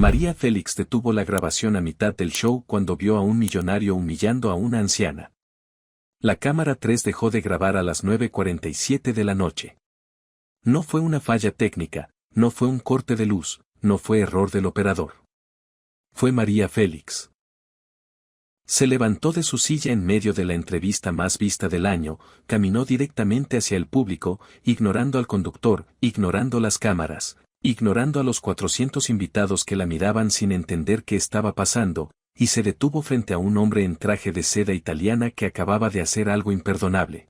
María Félix detuvo la grabación a mitad del show cuando vio a un millonario humillando a una anciana. La cámara 3 dejó de grabar a las 9:47 de la noche. No fue una falla técnica, no fue un corte de luz, no fue error del operador. Fue María Félix. Se levantó de su silla en medio de la entrevista más vista del año, caminó directamente hacia el público, ignorando al conductor, ignorando las cámaras, ignorando a los 400 invitados que la miraban sin entender qué estaba pasando, y se detuvo frente a un hombre en traje de seda italiana que acababa de hacer algo imperdonable.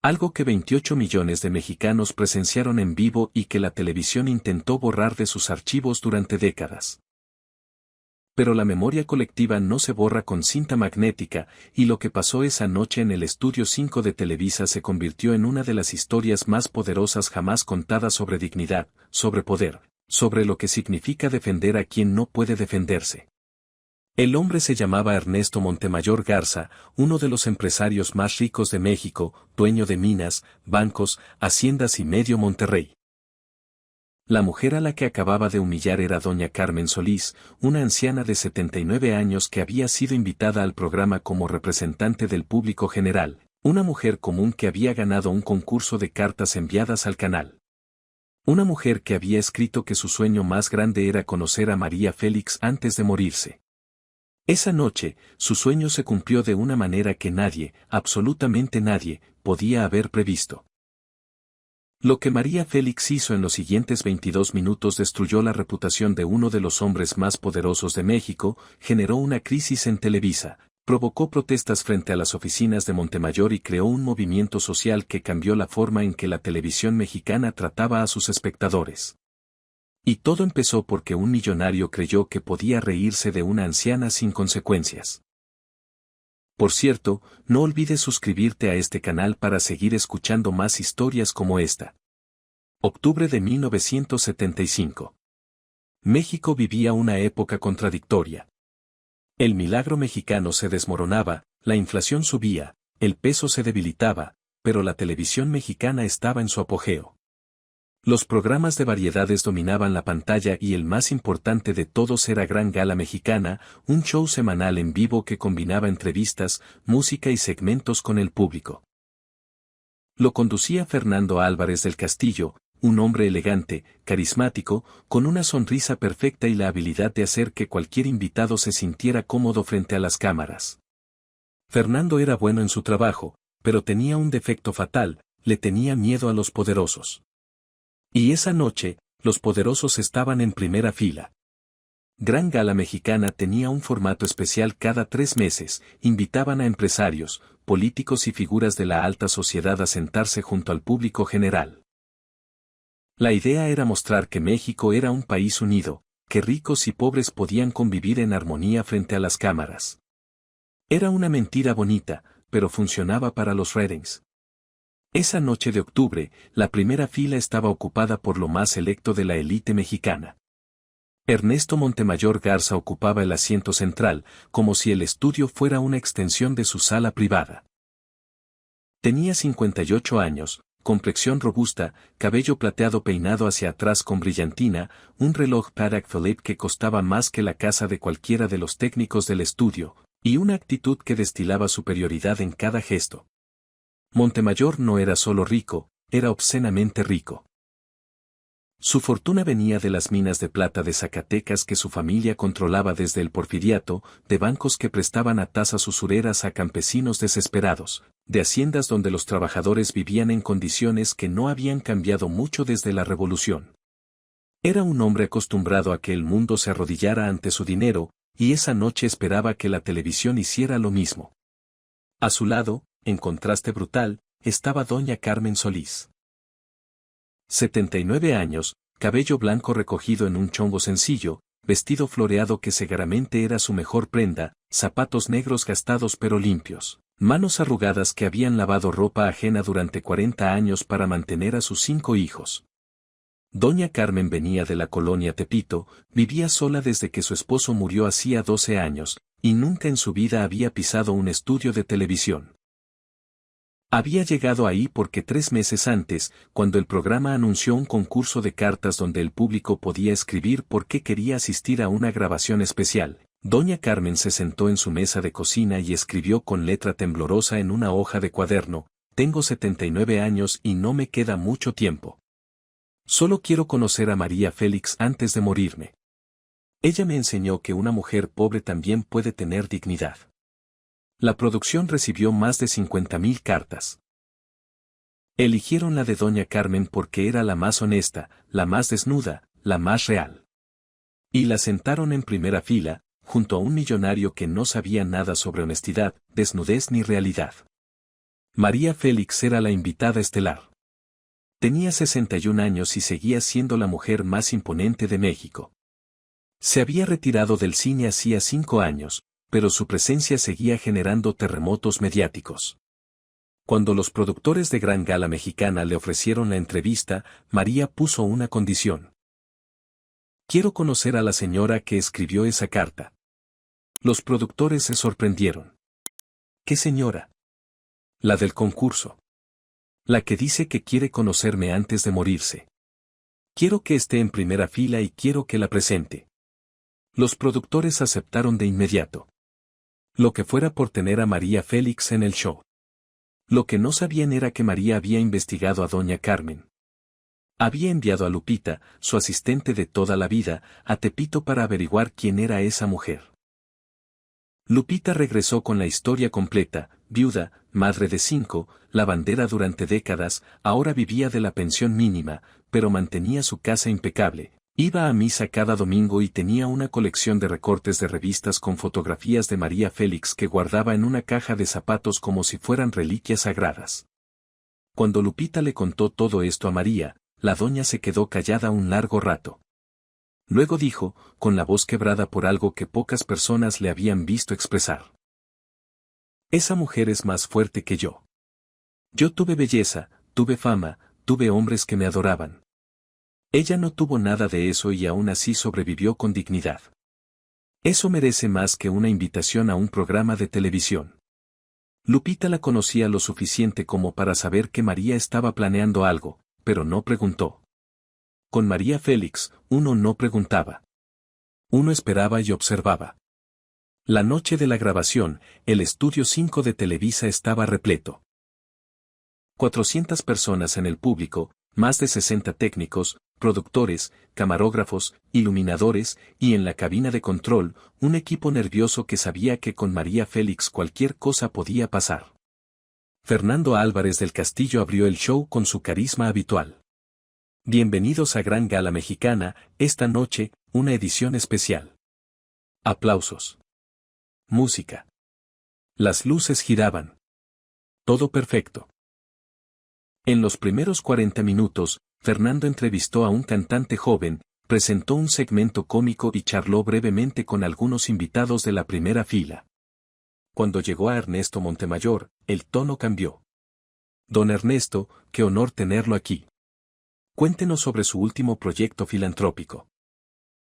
Algo que 28 millones de mexicanos presenciaron en vivo y que la televisión intentó borrar de sus archivos durante décadas. Pero la memoria colectiva no se borra con cinta magnética, y lo que pasó esa noche en el Estudio 5 de Televisa se convirtió en una de las historias más poderosas jamás contadas sobre dignidad, sobre poder, sobre lo que significa defender a quien no puede defenderse. El hombre se llamaba Ernesto Montemayor Garza, uno de los empresarios más ricos de México, dueño de minas, bancos, haciendas y medio Monterrey. La mujer a la que acababa de humillar era doña Carmen Solís, una anciana de 79 años que había sido invitada al programa como representante del público general, una mujer común que había ganado un concurso de cartas enviadas al canal. Una mujer que había escrito que su sueño más grande era conocer a María Félix antes de morirse. Esa noche, su sueño se cumplió de una manera que nadie, absolutamente nadie, podía haber previsto. Lo que María Félix hizo en los siguientes 22 minutos destruyó la reputación de uno de los hombres más poderosos de México, generó una crisis en Televisa, provocó protestas frente a las oficinas de Montemayor y creó un movimiento social que cambió la forma en que la televisión mexicana trataba a sus espectadores. Y todo empezó porque un millonario creyó que podía reírse de una anciana sin consecuencias. Por cierto, no olvides suscribirte a este canal para seguir escuchando más historias como esta. Octubre de 1975. México vivía una época contradictoria. El milagro mexicano se desmoronaba, la inflación subía, el peso se debilitaba, pero la televisión mexicana estaba en su apogeo. Los programas de variedades dominaban la pantalla y el más importante de todos era Gran Gala Mexicana, un show semanal en vivo que combinaba entrevistas, música y segmentos con el público. Lo conducía Fernando Álvarez del Castillo, un hombre elegante, carismático, con una sonrisa perfecta y la habilidad de hacer que cualquier invitado se sintiera cómodo frente a las cámaras. Fernando era bueno en su trabajo, pero tenía un defecto fatal, le tenía miedo a los poderosos. Y esa noche, los poderosos estaban en primera fila. Gran Gala Mexicana tenía un formato especial cada 3 meses, invitaban a empresarios, políticos y figuras de la alta sociedad a sentarse junto al público general. La idea era mostrar que México era un país unido, que ricos y pobres podían convivir en armonía frente a las cámaras. Era una mentira bonita, pero funcionaba para los ratings. Esa noche de octubre, la primera fila estaba ocupada por lo más selecto de la élite mexicana. Ernesto Montemayor Garza ocupaba el asiento central, como si el estudio fuera una extensión de su sala privada. Tenía 58 años, complexión robusta, cabello plateado peinado hacia atrás con brillantina, un reloj Patek Philippe que costaba más que la casa de cualquiera de los técnicos del estudio, y una actitud que destilaba superioridad en cada gesto. Montemayor no era solo rico, era obscenamente rico. Su fortuna venía de las minas de plata de Zacatecas que su familia controlaba desde el Porfiriato, de bancos que prestaban a tasas usureras a campesinos desesperados, de haciendas donde los trabajadores vivían en condiciones que no habían cambiado mucho desde la Revolución. Era un hombre acostumbrado a que el mundo se arrodillara ante su dinero, y esa noche esperaba que la televisión hiciera lo mismo. A su lado, en contraste brutal, estaba doña Carmen Solís. 79 años, cabello blanco recogido en un chongo sencillo, vestido floreado que seguramente era su mejor prenda, zapatos negros gastados pero limpios, manos arrugadas que habían lavado ropa ajena durante 40 años para mantener a sus 5 hijos. Doña Carmen venía de la colonia Tepito, vivía sola desde que su esposo murió hacía 12 años, y nunca en su vida había pisado un estudio de televisión. Había llegado ahí porque 3 meses antes, cuando el programa anunció un concurso de cartas donde el público podía escribir por qué quería asistir a una grabación especial, doña Carmen se sentó en su mesa de cocina y escribió con letra temblorosa en una hoja de cuaderno: tengo 79 años y no me queda mucho tiempo. Solo quiero conocer a María Félix antes de morirme. Ella me enseñó que una mujer pobre también puede tener dignidad. La producción recibió más de 50.000 cartas. Eligieron la de doña Carmen porque era la más honesta, la más desnuda, la más real. Y la sentaron en primera fila, junto a un millonario que no sabía nada sobre honestidad, desnudez ni realidad. María Félix era la invitada estelar. Tenía 61 años y seguía siendo la mujer más imponente de México. Se había retirado del cine hacía 5 años, pero su presencia seguía generando terremotos mediáticos. Cuando los productores de Gran Gala Mexicana le ofrecieron la entrevista, María puso una condición. Quiero conocer a la señora que escribió esa carta. Los productores se sorprendieron. ¿Qué señora? La del concurso. La que dice que quiere conocerme antes de morirse. Quiero que esté en primera fila y quiero que la presente. Los productores aceptaron de inmediato. Lo que fuera por tener a María Félix en el show. Lo que no sabían era que María había investigado a doña Carmen. Había enviado a Lupita, su asistente de toda la vida, a Tepito para averiguar quién era esa mujer. Lupita regresó con la historia completa: viuda, madre de 5, lavandera durante décadas, ahora vivía de la pensión mínima, pero mantenía su casa impecable. Iba a misa cada domingo y tenía una colección de recortes de revistas con fotografías de María Félix que guardaba en una caja de zapatos como si fueran reliquias sagradas. Cuando Lupita le contó todo esto a María, la doña se quedó callada un largo rato. Luego dijo, con la voz quebrada por algo que pocas personas le habían visto expresar: esa mujer es más fuerte que yo. Yo tuve belleza, tuve fama, tuve hombres que me adoraban. Ella no tuvo nada de eso y aún así sobrevivió con dignidad. Eso merece más que una invitación a un programa de televisión. Lupita la conocía lo suficiente como para saber que María estaba planeando algo, pero no preguntó. Con María Félix, uno no preguntaba. Uno esperaba y observaba. La noche de la grabación, el estudio 5 de Televisa estaba repleto. 400 personas en el público, más de 60 técnicos, productores, camarógrafos, iluminadores, y en la cabina de control, un equipo nervioso que sabía que con María Félix cualquier cosa podía pasar. Fernando Álvarez del Castillo abrió el show con su carisma habitual. Bienvenidos a Gran Gala Mexicana, esta noche, una edición especial. Aplausos. Música. Las luces giraban. Todo perfecto. En los primeros 40 minutos, Fernando entrevistó a un cantante joven, presentó un segmento cómico y charló brevemente con algunos invitados de la primera fila. Cuando llegó a Ernesto Montemayor, el tono cambió. Don Ernesto, qué honor tenerlo aquí. Cuéntenos sobre su último proyecto filantrópico.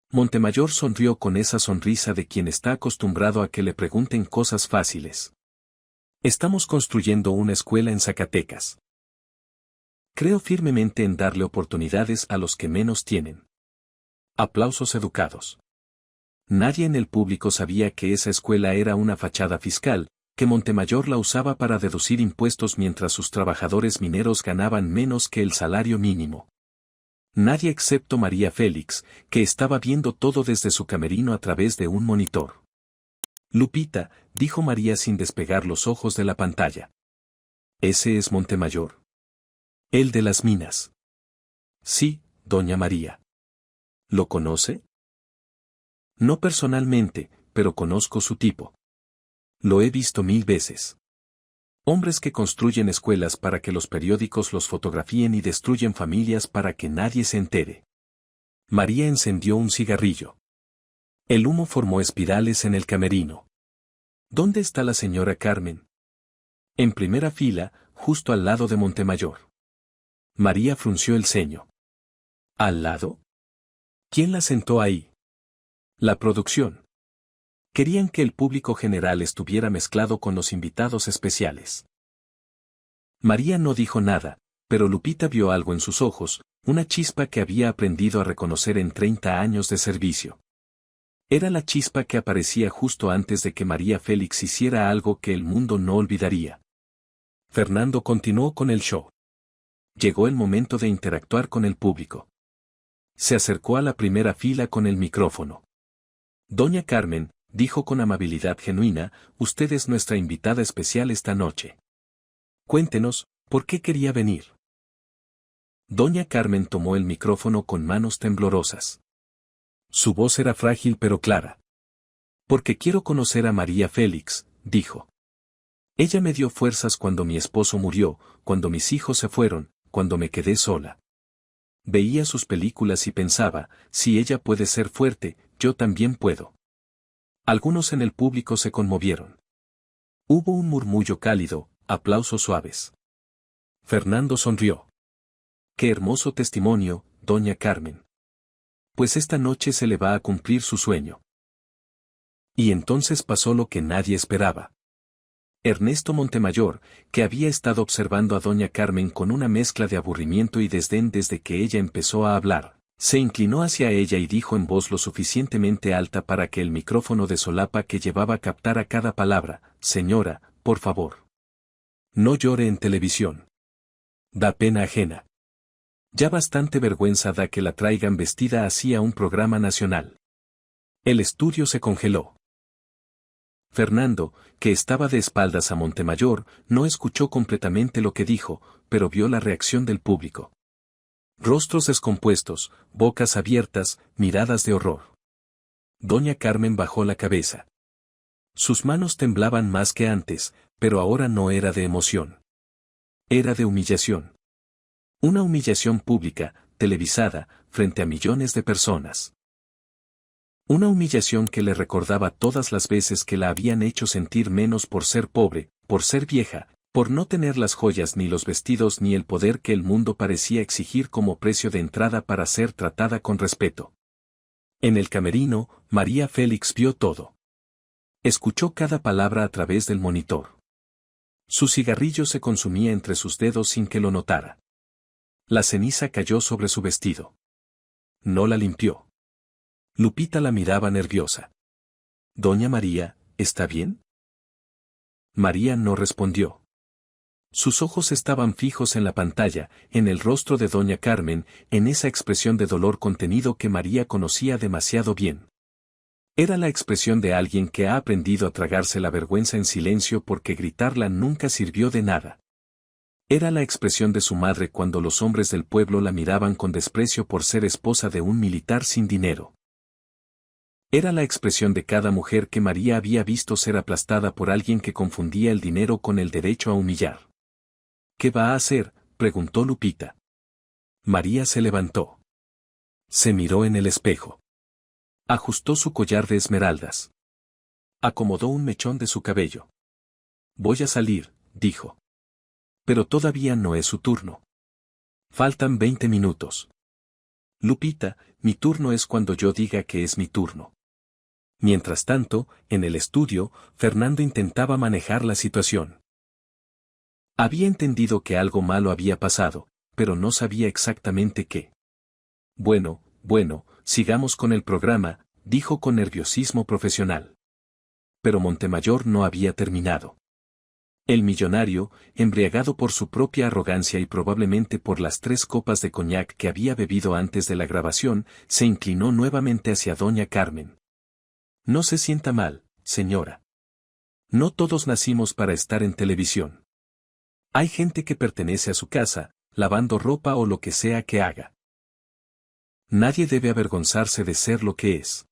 Montemayor sonrió con esa sonrisa de quien está acostumbrado a que le pregunten cosas fáciles. Estamos construyendo una escuela en Zacatecas. Creo firmemente en darle oportunidades a los que menos tienen. Aplausos educados. Nadie en el público sabía que esa escuela era una fachada fiscal, que Montemayor la usaba para deducir impuestos mientras sus trabajadores mineros ganaban menos que el salario mínimo. Nadie excepto María Félix, que estaba viendo todo desde su camerino a través de un monitor. Lupita, dijo María sin despegar los ojos de la pantalla. ¿Ese es Montemayor? El de las minas. Sí, doña María. ¿Lo conoce? No personalmente, pero conozco su tipo. Lo he visto 1000 veces. Hombres que construyen escuelas para que los periódicos los fotografíen y destruyen familias para que nadie se entere. María encendió un cigarrillo. El humo formó espirales en el camerino. ¿Dónde está la señora Carmen? En primera fila, justo al lado de Montemayor. María frunció el ceño. ¿Al lado? ¿Quién la sentó ahí? La producción. Querían que el público general estuviera mezclado con los invitados especiales. María no dijo nada, pero Lupita vio algo en sus ojos, una chispa que había aprendido a reconocer en 30 años de servicio. Era la chispa que aparecía justo antes de que María Félix hiciera algo que el mundo no olvidaría. Fernando continuó con el show. Llegó el momento de interactuar con el público. Se acercó a la primera fila con el micrófono. Doña Carmen, dijo con amabilidad genuina, usted es nuestra invitada especial esta noche. Cuéntenos, ¿por qué quería venir? Doña Carmen tomó el micrófono con manos temblorosas. Su voz era frágil pero clara. Porque quiero conocer a María Félix, dijo. Ella me dio fuerzas cuando mi esposo murió, cuando mis hijos se fueron, cuando me quedé sola. Veía sus películas y pensaba, si ella puede ser fuerte, yo también puedo. Algunos en el público se conmovieron. Hubo un murmullo cálido, aplausos suaves. Fernando sonrió. Qué hermoso testimonio, doña Carmen. Pues esta noche se le va a cumplir su sueño. Y entonces pasó lo que nadie esperaba. Ernesto Montemayor, que había estado observando a doña Carmen con una mezcla de aburrimiento y desdén desde que ella empezó a hablar, se inclinó hacia ella y dijo en voz lo suficientemente alta para que el micrófono de solapa que llevaba captara cada palabra, señora, por favor. No llore en televisión. Da pena ajena. Ya bastante vergüenza da que la traigan vestida así a un programa nacional. El estudio se congeló. Fernando, que estaba de espaldas a Montemayor, no escuchó completamente lo que dijo, pero vio la reacción del público. Rostros descompuestos, bocas abiertas, miradas de horror. Doña Carmen bajó la cabeza. Sus manos temblaban más que antes, pero ahora no era de emoción. Era de humillación. Una humillación pública, televisada, frente a millones de personas. Una humillación que le recordaba todas las veces que la habían hecho sentir menos por ser pobre, por ser vieja, por no tener las joyas ni los vestidos ni el poder que el mundo parecía exigir como precio de entrada para ser tratada con respeto. En el camerino, María Félix vio todo. Escuchó cada palabra a través del monitor. Su cigarrillo se consumía entre sus dedos sin que lo notara. La ceniza cayó sobre su vestido. No la limpió. Lupita la miraba nerviosa. Doña María, ¿está bien? María no respondió. Sus ojos estaban fijos en la pantalla, en el rostro de doña Carmen, en esa expresión de dolor contenido que María conocía demasiado bien. Era la expresión de alguien que ha aprendido a tragarse la vergüenza en silencio porque gritarla nunca sirvió de nada. Era la expresión de su madre cuando los hombres del pueblo la miraban con desprecio por ser esposa de un militar sin dinero. Era la expresión de cada mujer que María había visto ser aplastada por alguien que confundía el dinero con el derecho a humillar. ¿Qué va a hacer?, preguntó Lupita. María se levantó. Se miró en el espejo. Ajustó su collar de esmeraldas. Acomodó un mechón de su cabello. Voy a salir, dijo. Pero todavía no es su turno. Faltan 20 minutos. Lupita, mi turno es cuando yo diga que es mi turno. Mientras tanto, en el estudio, Fernando intentaba manejar la situación. Había entendido que algo malo había pasado, pero no sabía exactamente qué. Bueno, sigamos con el programa, dijo con nerviosismo profesional. Pero Montemayor no había terminado. El millonario, embriagado por su propia arrogancia y probablemente por las 3 copas de coñac que había bebido antes de la grabación, se inclinó nuevamente hacia doña Carmen. No se sienta mal, señora. No todos nacimos para estar en televisión. Hay gente que pertenece a su casa, lavando ropa o lo que sea que haga. Nadie debe avergonzarse de ser lo que es.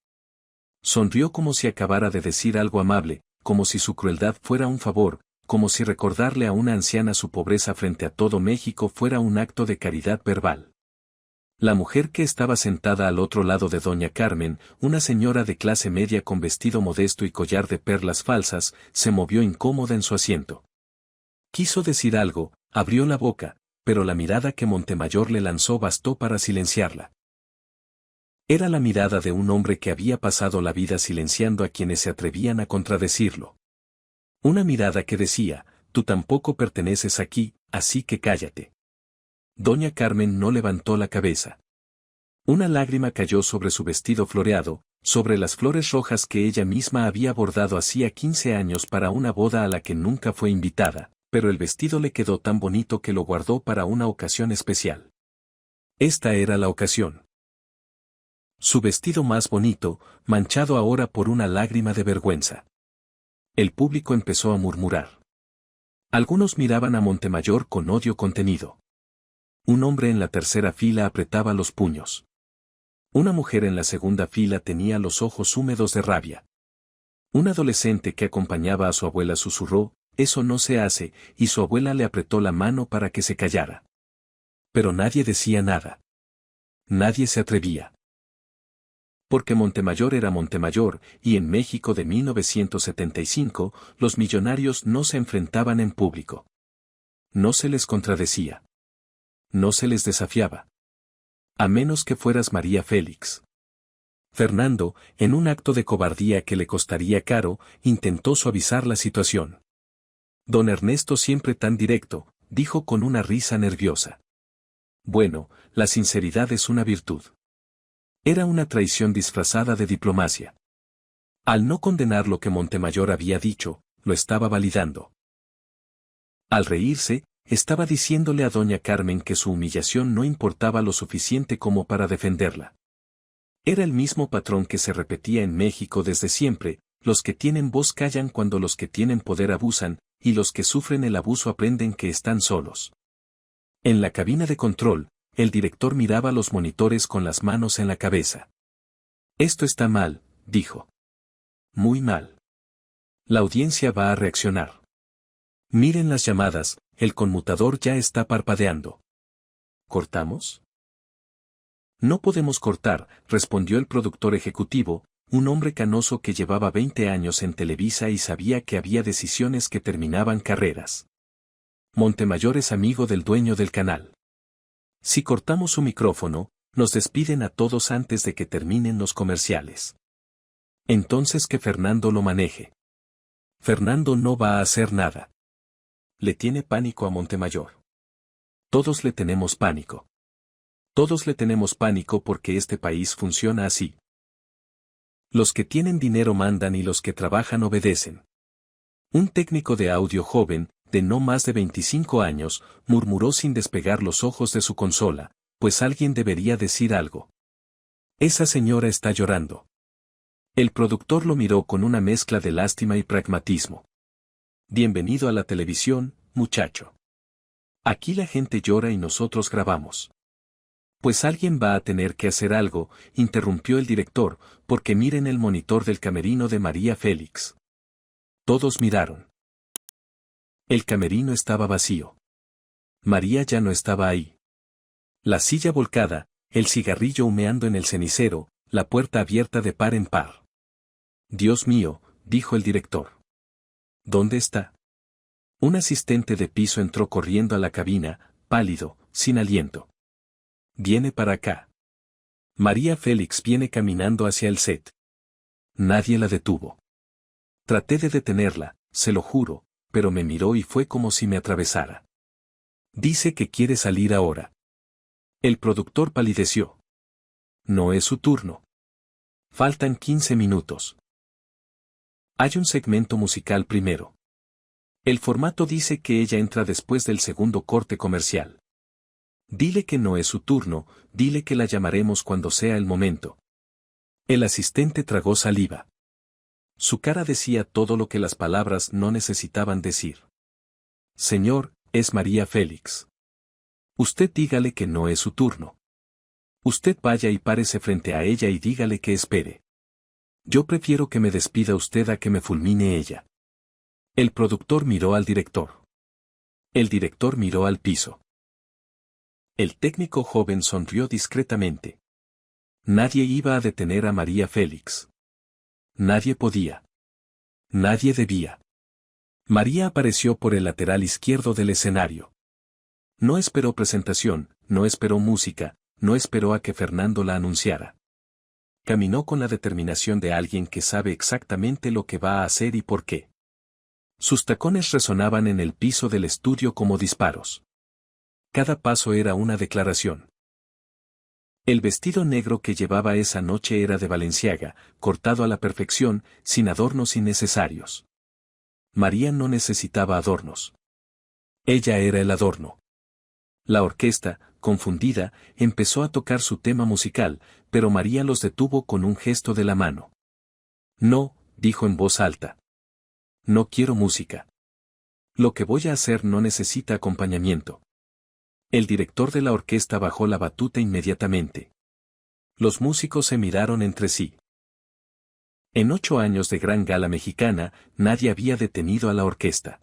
Sonrió como si acabara de decir algo amable, como si su crueldad fuera un favor, como si recordarle a una anciana su pobreza frente a todo México fuera un acto de caridad verbal. La mujer que estaba sentada al otro lado de doña Carmen, una señora de clase media con vestido modesto y collar de perlas falsas, se movió incómoda en su asiento. Quiso decir algo, abrió la boca, pero la mirada que Montemayor le lanzó bastó para silenciarla. Era la mirada de un hombre que había pasado la vida silenciando a quienes se atrevían a contradecirlo. Una mirada que decía, tú tampoco perteneces aquí, así que cállate. Doña Carmen no levantó la cabeza. Una lágrima cayó sobre su vestido floreado, sobre las flores rojas que ella misma había bordado hacía 15 años para una boda a la que nunca fue invitada, pero el vestido le quedó tan bonito que lo guardó para una ocasión especial. Esta era la ocasión. Su vestido más bonito, manchado ahora por una lágrima de vergüenza. El público empezó a murmurar. Algunos miraban a Montemayor con odio contenido. Un hombre en la tercera fila apretaba los puños. Una mujer en la segunda fila tenía los ojos húmedos de rabia. Un adolescente que acompañaba a su abuela susurró, «Eso no se hace», y su abuela le apretó la mano para que se callara. Pero nadie decía nada. Nadie se atrevía. Porque Montemayor era Montemayor, y en México de 1975, los millonarios no se enfrentaban en público. No se les contradecía. No se les desafiaba. A menos que fueras María Félix. Fernando, en un acto de cobardía que le costaría caro, intentó suavizar la situación. Don Ernesto, siempre tan directo, dijo con una risa nerviosa. Bueno, la sinceridad es una virtud. Era una traición disfrazada de diplomacia. Al no condenar lo que Montemayor había dicho, lo estaba validando. Al reírse, estaba diciéndole a doña Carmen que su humillación no importaba lo suficiente como para defenderla. Era el mismo patrón que se repetía en México desde siempre: los que tienen voz callan cuando los que tienen poder abusan, y los que sufren el abuso aprenden que están solos. En la cabina de control, el director miraba los monitores con las manos en la cabeza. Esto está mal, dijo. Muy mal. La audiencia va a reaccionar. Miren las llamadas, el conmutador ya está parpadeando. ¿Cortamos? No podemos cortar, respondió el productor ejecutivo, un hombre canoso que llevaba 20 años en Televisa y sabía que había decisiones que terminaban carreras. Montemayor es amigo del dueño del canal. Si cortamos su micrófono, nos despiden a todos antes de que terminen los comerciales. Entonces que Fernando lo maneje. Fernando no va a hacer nada. Le tiene pánico a Montemayor. Todos le tenemos pánico. Todos le tenemos pánico porque este país funciona así. Los que tienen dinero mandan y los que trabajan obedecen. Un técnico de audio joven, de no más de 25 años, murmuró sin despegar los ojos de su consola, pues alguien debería decir algo. Esa señora está llorando. El productor lo miró con una mezcla de lástima y pragmatismo. Bienvenido a la televisión, muchacho. Aquí la gente llora y nosotros grabamos. Pues alguien va a tener que hacer algo, interrumpió el director, porque miren el monitor del camerino de María Félix. Todos miraron. El camerino estaba vacío. María ya no estaba ahí. La silla volcada, el cigarrillo humeando en el cenicero, la puerta abierta de par en par. Dios mío, dijo el director. ¿Dónde está? Un asistente de piso entró corriendo a la cabina, pálido, sin aliento. Viene para acá. María Félix viene caminando hacia el set. Nadie la detuvo. Traté de detenerla, se lo juro, pero me miró y fue como si me atravesara. Dice que quiere salir ahora. El productor palideció. No es su turno. Faltan 15 minutos. Hay un segmento musical primero. El formato dice que ella entra después del segundo corte comercial. Dile que no es su turno, dile que la llamaremos cuando sea el momento. El asistente tragó saliva. Su cara decía todo lo que las palabras no necesitaban decir. Señor, es María Félix. Usted dígale que no es su turno. Usted vaya y párese frente a ella y dígale que espere. Yo prefiero que me despida usted a que me fulmine ella. El productor miró al director. El director miró al piso. El técnico joven sonrió discretamente. Nadie iba a detener a María Félix. Nadie podía. Nadie debía. María apareció por el lateral izquierdo del escenario. No esperó presentación, no esperó música, no esperó a que Fernando la anunciara. Caminó con la determinación de alguien que sabe exactamente lo que va a hacer y por qué. Sus tacones resonaban en el piso del estudio como disparos. Cada paso era una declaración. El vestido negro que llevaba esa noche era de Balenciaga, cortado a la perfección, sin adornos innecesarios. María no necesitaba adornos. Ella era el adorno. La orquesta, confundida, empezó a tocar su tema musical, pero María los detuvo con un gesto de la mano. No, dijo en voz alta. No quiero música. Lo que voy a hacer no necesita acompañamiento. El director de la orquesta bajó la batuta inmediatamente. Los músicos se miraron entre sí. En 8 años de gran gala mexicana, nadie había detenido a la orquesta.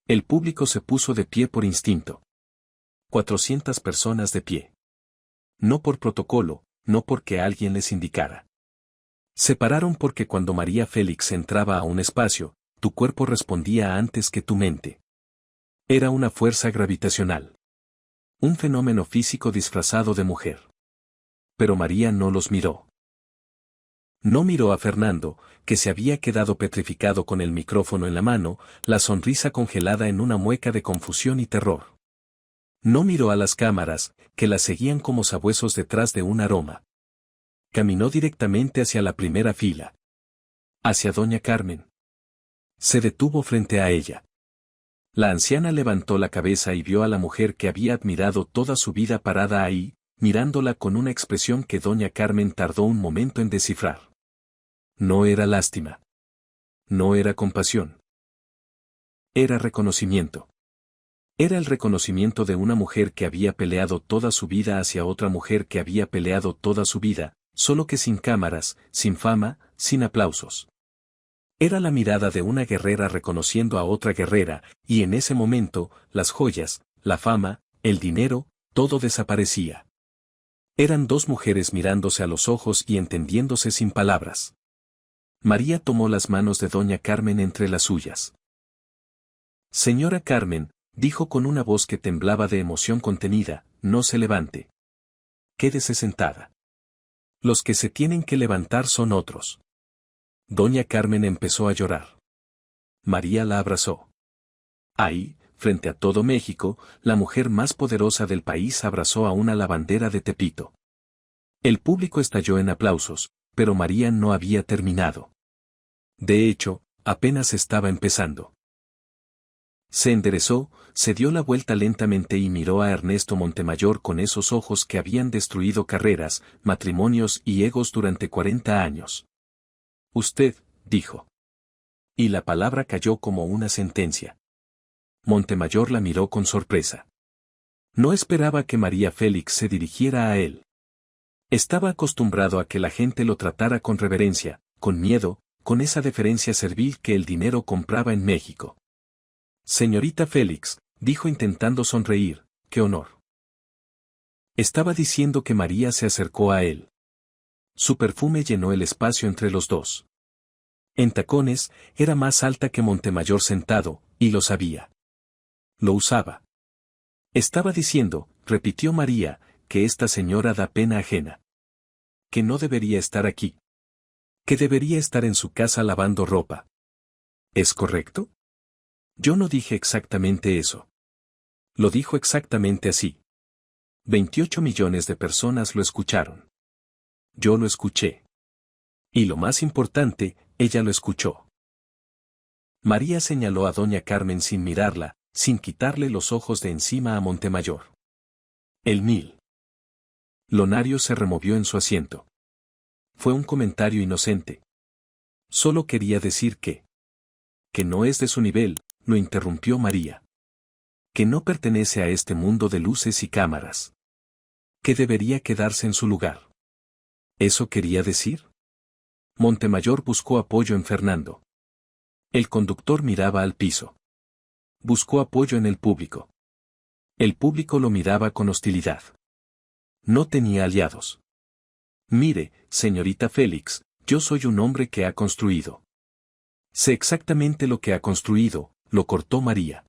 El público se puso de pie por instinto. 400 personas de pie. No por protocolo, no porque alguien les indicara. Se pararon porque cuando María Félix entraba a un espacio, tu cuerpo respondía antes que tu mente. Era una fuerza gravitacional. Un fenómeno físico disfrazado de mujer. Pero María no los miró. No miró a Fernando, que se había quedado petrificado con el micrófono en la mano, la sonrisa congelada en una mueca de confusión y terror. No miró a las cámaras, que la seguían como sabuesos detrás de un aroma. Caminó directamente hacia la primera fila. Hacia doña Carmen. Se detuvo frente a ella. La anciana levantó la cabeza y vio a la mujer que había admirado toda su vida parada ahí, mirándola con una expresión que doña Carmen tardó un momento en descifrar. No era lástima. No era compasión. Era reconocimiento. Era el reconocimiento de una mujer que había peleado toda su vida hacia otra mujer que había peleado toda su vida, solo que sin cámaras, sin fama, sin aplausos. Era la mirada de una guerrera reconociendo a otra guerrera, y en ese momento, las joyas, la fama, el dinero, todo desaparecía. Eran dos mujeres mirándose a los ojos y entendiéndose sin palabras. María tomó las manos de doña Carmen entre las suyas. Señora Carmen, dijo con una voz que temblaba de emoción contenida, no se levante. Quédese sentada. Los que se tienen que levantar son otros. Doña Carmen empezó a llorar. María la abrazó. Ahí, frente a todo México, la mujer más poderosa del país abrazó a una lavandera de Tepito. El público estalló en aplausos, pero María no había terminado. De hecho, apenas estaba empezando. Se enderezó, se dio la vuelta lentamente y miró a Ernesto Montemayor con esos ojos que habían destruido carreras, matrimonios y egos durante 40 años. Usted, dijo. Y la palabra cayó como una sentencia. Montemayor la miró con sorpresa. No esperaba que María Félix se dirigiera a él. Estaba acostumbrado a que la gente lo tratara con reverencia, con miedo, con esa deferencia servil que el dinero compraba en México. Señorita Félix, dijo intentando sonreír, qué honor. Estaba diciendo que María se acercó a él. Su perfume llenó el espacio entre los dos. En tacones, era más alta que Montemayor sentado, y lo sabía. Lo usaba. Estaba diciendo, repitió María, que esta señora da pena ajena. Que no debería estar aquí. Que debería estar en su casa lavando ropa. ¿Es correcto? Yo no dije exactamente eso. Lo dijo exactamente así. 28 millones de personas lo escucharon. Yo lo escuché. Y lo más importante, ella lo escuchó. María señaló a doña Carmen sin mirarla, sin quitarle los ojos de encima a Montemayor. El 1000. Lonario se removió en su asiento. Fue un comentario inocente. Solo quería decir que no es de su nivel, lo interrumpió María. Que no pertenece a este mundo de luces y cámaras. Que debería quedarse en su lugar. ¿Eso quería decir? Montemayor buscó apoyo en Fernando. El conductor miraba al piso. Buscó apoyo en el público. El público lo miraba con hostilidad. No tenía aliados. Mire, señorita Félix, yo soy un hombre que ha construido. Sé exactamente lo que ha construido, lo cortó María.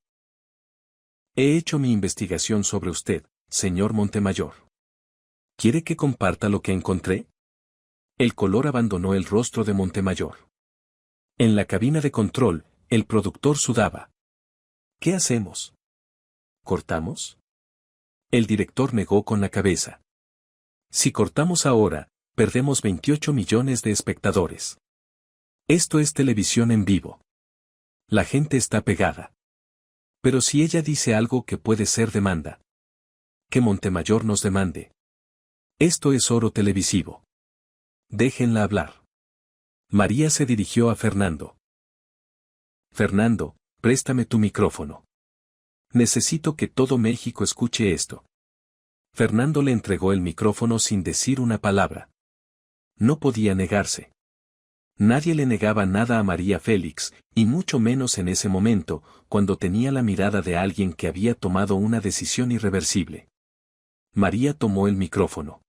He hecho mi investigación sobre usted, señor Montemayor. ¿Quiere que comparta lo que encontré? El color abandonó el rostro de Montemayor. En la cabina de control, El productor sudaba. ¿Qué hacemos? ¿Cortamos? El director negó con la cabeza. Si cortamos ahora, perdemos 28 millones de espectadores. Esto es televisión en vivo. La gente está pegada. Pero si ella dice algo que puede ser demanda. Que Montemayor nos demande. Esto es oro televisivo. Déjenla hablar. María se dirigió a Fernando. Fernando, préstame tu micrófono. Necesito que todo México escuche esto. Fernando le entregó el micrófono sin decir una palabra. No podía negarse. Nadie le negaba nada a María Félix, y mucho menos en ese momento, cuando tenía la mirada de alguien que había tomado una decisión irreversible. María tomó el micrófono.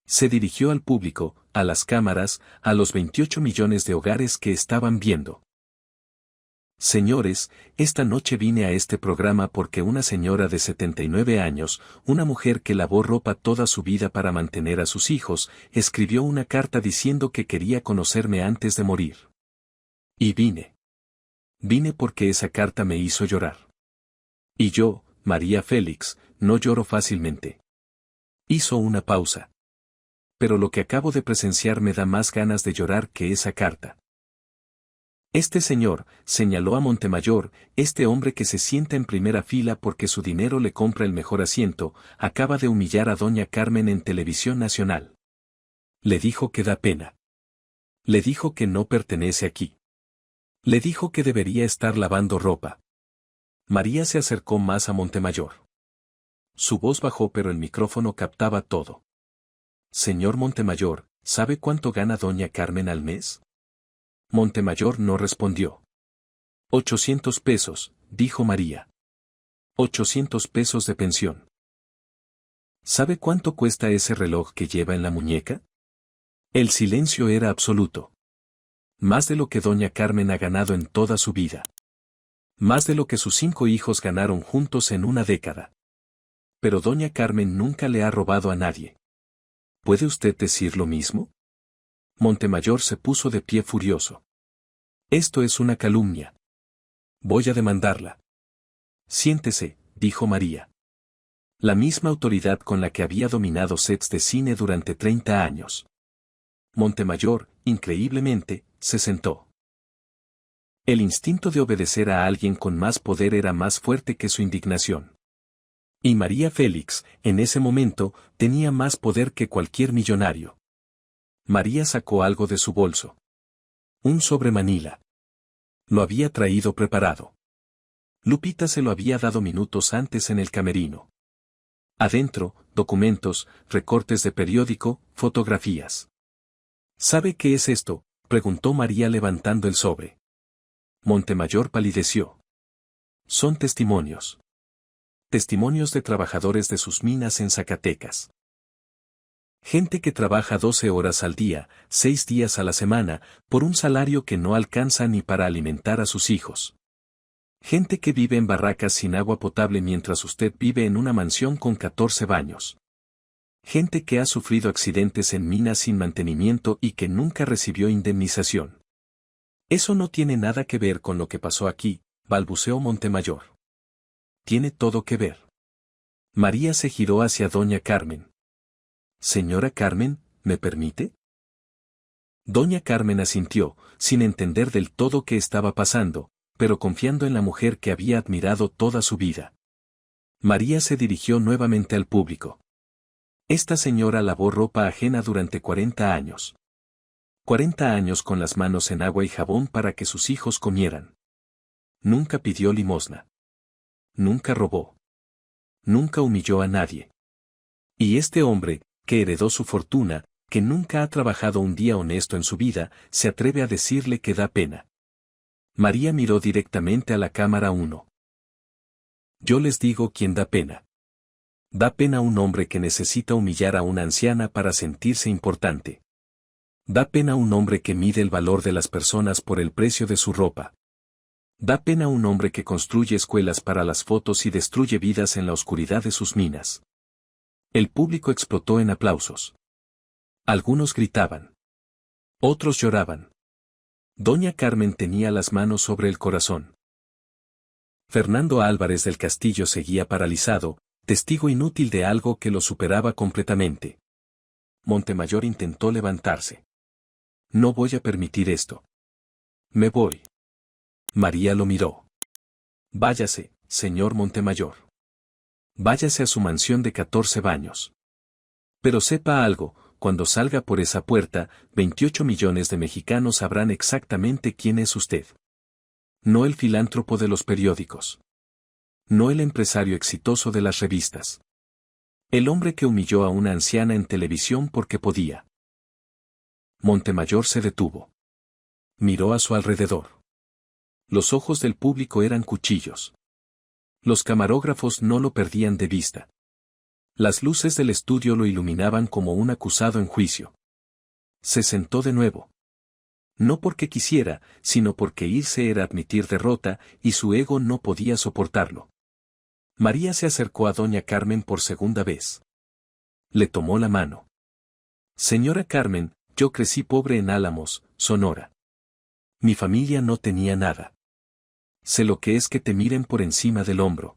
Se dirigió al público, a las cámaras, a los 28 millones de hogares que estaban viendo. Señores, esta noche vine a este programa porque una señora de 79 años, una mujer que lavó ropa toda su vida para mantener a sus hijos, escribió una carta diciendo que quería conocerme antes de morir. Y vine. Vine porque esa carta me hizo llorar. Y yo, María Félix, no lloro fácilmente. Hizo una pausa. Pero lo que acabo de presenciar me da más ganas de llorar que esa carta. Este señor, señaló a Montemayor, este hombre que se sienta en primera fila porque su dinero le compra el mejor asiento, acaba de humillar a doña Carmen en Televisión Nacional. Le dijo que da pena. Le dijo que no pertenece aquí. Le dijo que debería estar lavando ropa. María se acercó más a Montemayor. Su voz bajó pero el micrófono captaba todo. Señor Montemayor, ¿sabe cuánto gana doña Carmen al mes? Montemayor no respondió. 800 pesos, dijo María. 800 pesos de pensión. ¿Sabe cuánto cuesta ese reloj que lleva en la muñeca? El silencio era absoluto. Más de lo que doña Carmen ha ganado en toda su vida. Más de lo que sus 5 hijos ganaron juntos en una década. Pero doña Carmen nunca le ha robado a nadie. ¿Puede usted decir lo mismo? Montemayor se puso de pie furioso. Esto es una calumnia. Voy a demandarla. Siéntese, dijo María. La misma autoridad con la que había dominado sets de cine durante 30 años. Montemayor, increíblemente, se sentó. El instinto de obedecer a alguien con más poder era más fuerte que su indignación. Y María Félix, en ese momento, tenía más poder que cualquier millonario. María sacó algo de su bolso. Un sobre Manila. Lo había traído preparado. Lupita se lo había dado minutos antes en el camerino. Adentro, documentos, recortes de periódico, fotografías. ¿Sabe qué es esto?, preguntó María levantando el sobre. Montemayor palideció. Son testimonios. Testimonios de trabajadores de sus minas en Zacatecas. Gente que trabaja 12 horas al día, 6 días a la semana, por un salario que no alcanza ni para alimentar a sus hijos. Gente que vive en barracas sin agua potable mientras usted vive en una mansión con 14 baños. Gente que ha sufrido accidentes en minas sin mantenimiento y que nunca recibió indemnización. Eso no tiene nada que ver con lo que pasó aquí, balbuceó Montemayor. Tiene todo que ver. María se giró hacia doña Carmen. Señora Carmen, ¿me permite? Doña Carmen asintió, sin entender del todo qué estaba pasando, pero confiando en la mujer que había admirado toda su vida. María se dirigió nuevamente al público. Esta señora lavó ropa ajena durante 40 años. 40 años con las manos en agua y jabón para que sus hijos comieran. Nunca pidió limosna. Nunca robó. Nunca humilló a nadie. Y este hombre, que heredó su fortuna, que nunca ha trabajado un día honesto en su vida, se atreve a decirle que da pena. María miró directamente a la cámara 1. Yo les digo quién da pena. Da pena un hombre que necesita humillar a una anciana para sentirse importante. Da pena un hombre que mide el valor de las personas por el precio de su ropa. Da pena un hombre que construye escuelas para las fotos y destruye vidas en la oscuridad de sus minas. El público explotó en aplausos. Algunos gritaban. Otros lloraban. Doña Carmen tenía las manos sobre el corazón. Fernando Álvarez del Castillo seguía paralizado, testigo inútil de algo que lo superaba completamente. Montemayor intentó levantarse. No voy a permitir esto. Me voy. María lo miró. Váyase, señor Montemayor. Váyase a su mansión de 14 baños. Pero sepa algo, cuando salga por esa puerta, 28 millones de mexicanos sabrán exactamente quién es usted. No el filántropo de los periódicos. No el empresario exitoso de las revistas. El hombre que humilló a una anciana en televisión porque podía. Montemayor se detuvo. Miró a su alrededor. Los ojos del público eran cuchillos. Los camarógrafos no lo perdían de vista. Las luces del estudio lo iluminaban como un acusado en juicio. Se sentó de nuevo. No porque quisiera, sino porque irse era admitir derrota, y su ego no podía soportarlo. María se acercó a doña Carmen por segunda vez. Le tomó la mano. Señora Carmen, yo crecí pobre en Álamos, Sonora. Mi familia no tenía nada. Sé lo que es que te miren por encima del hombro.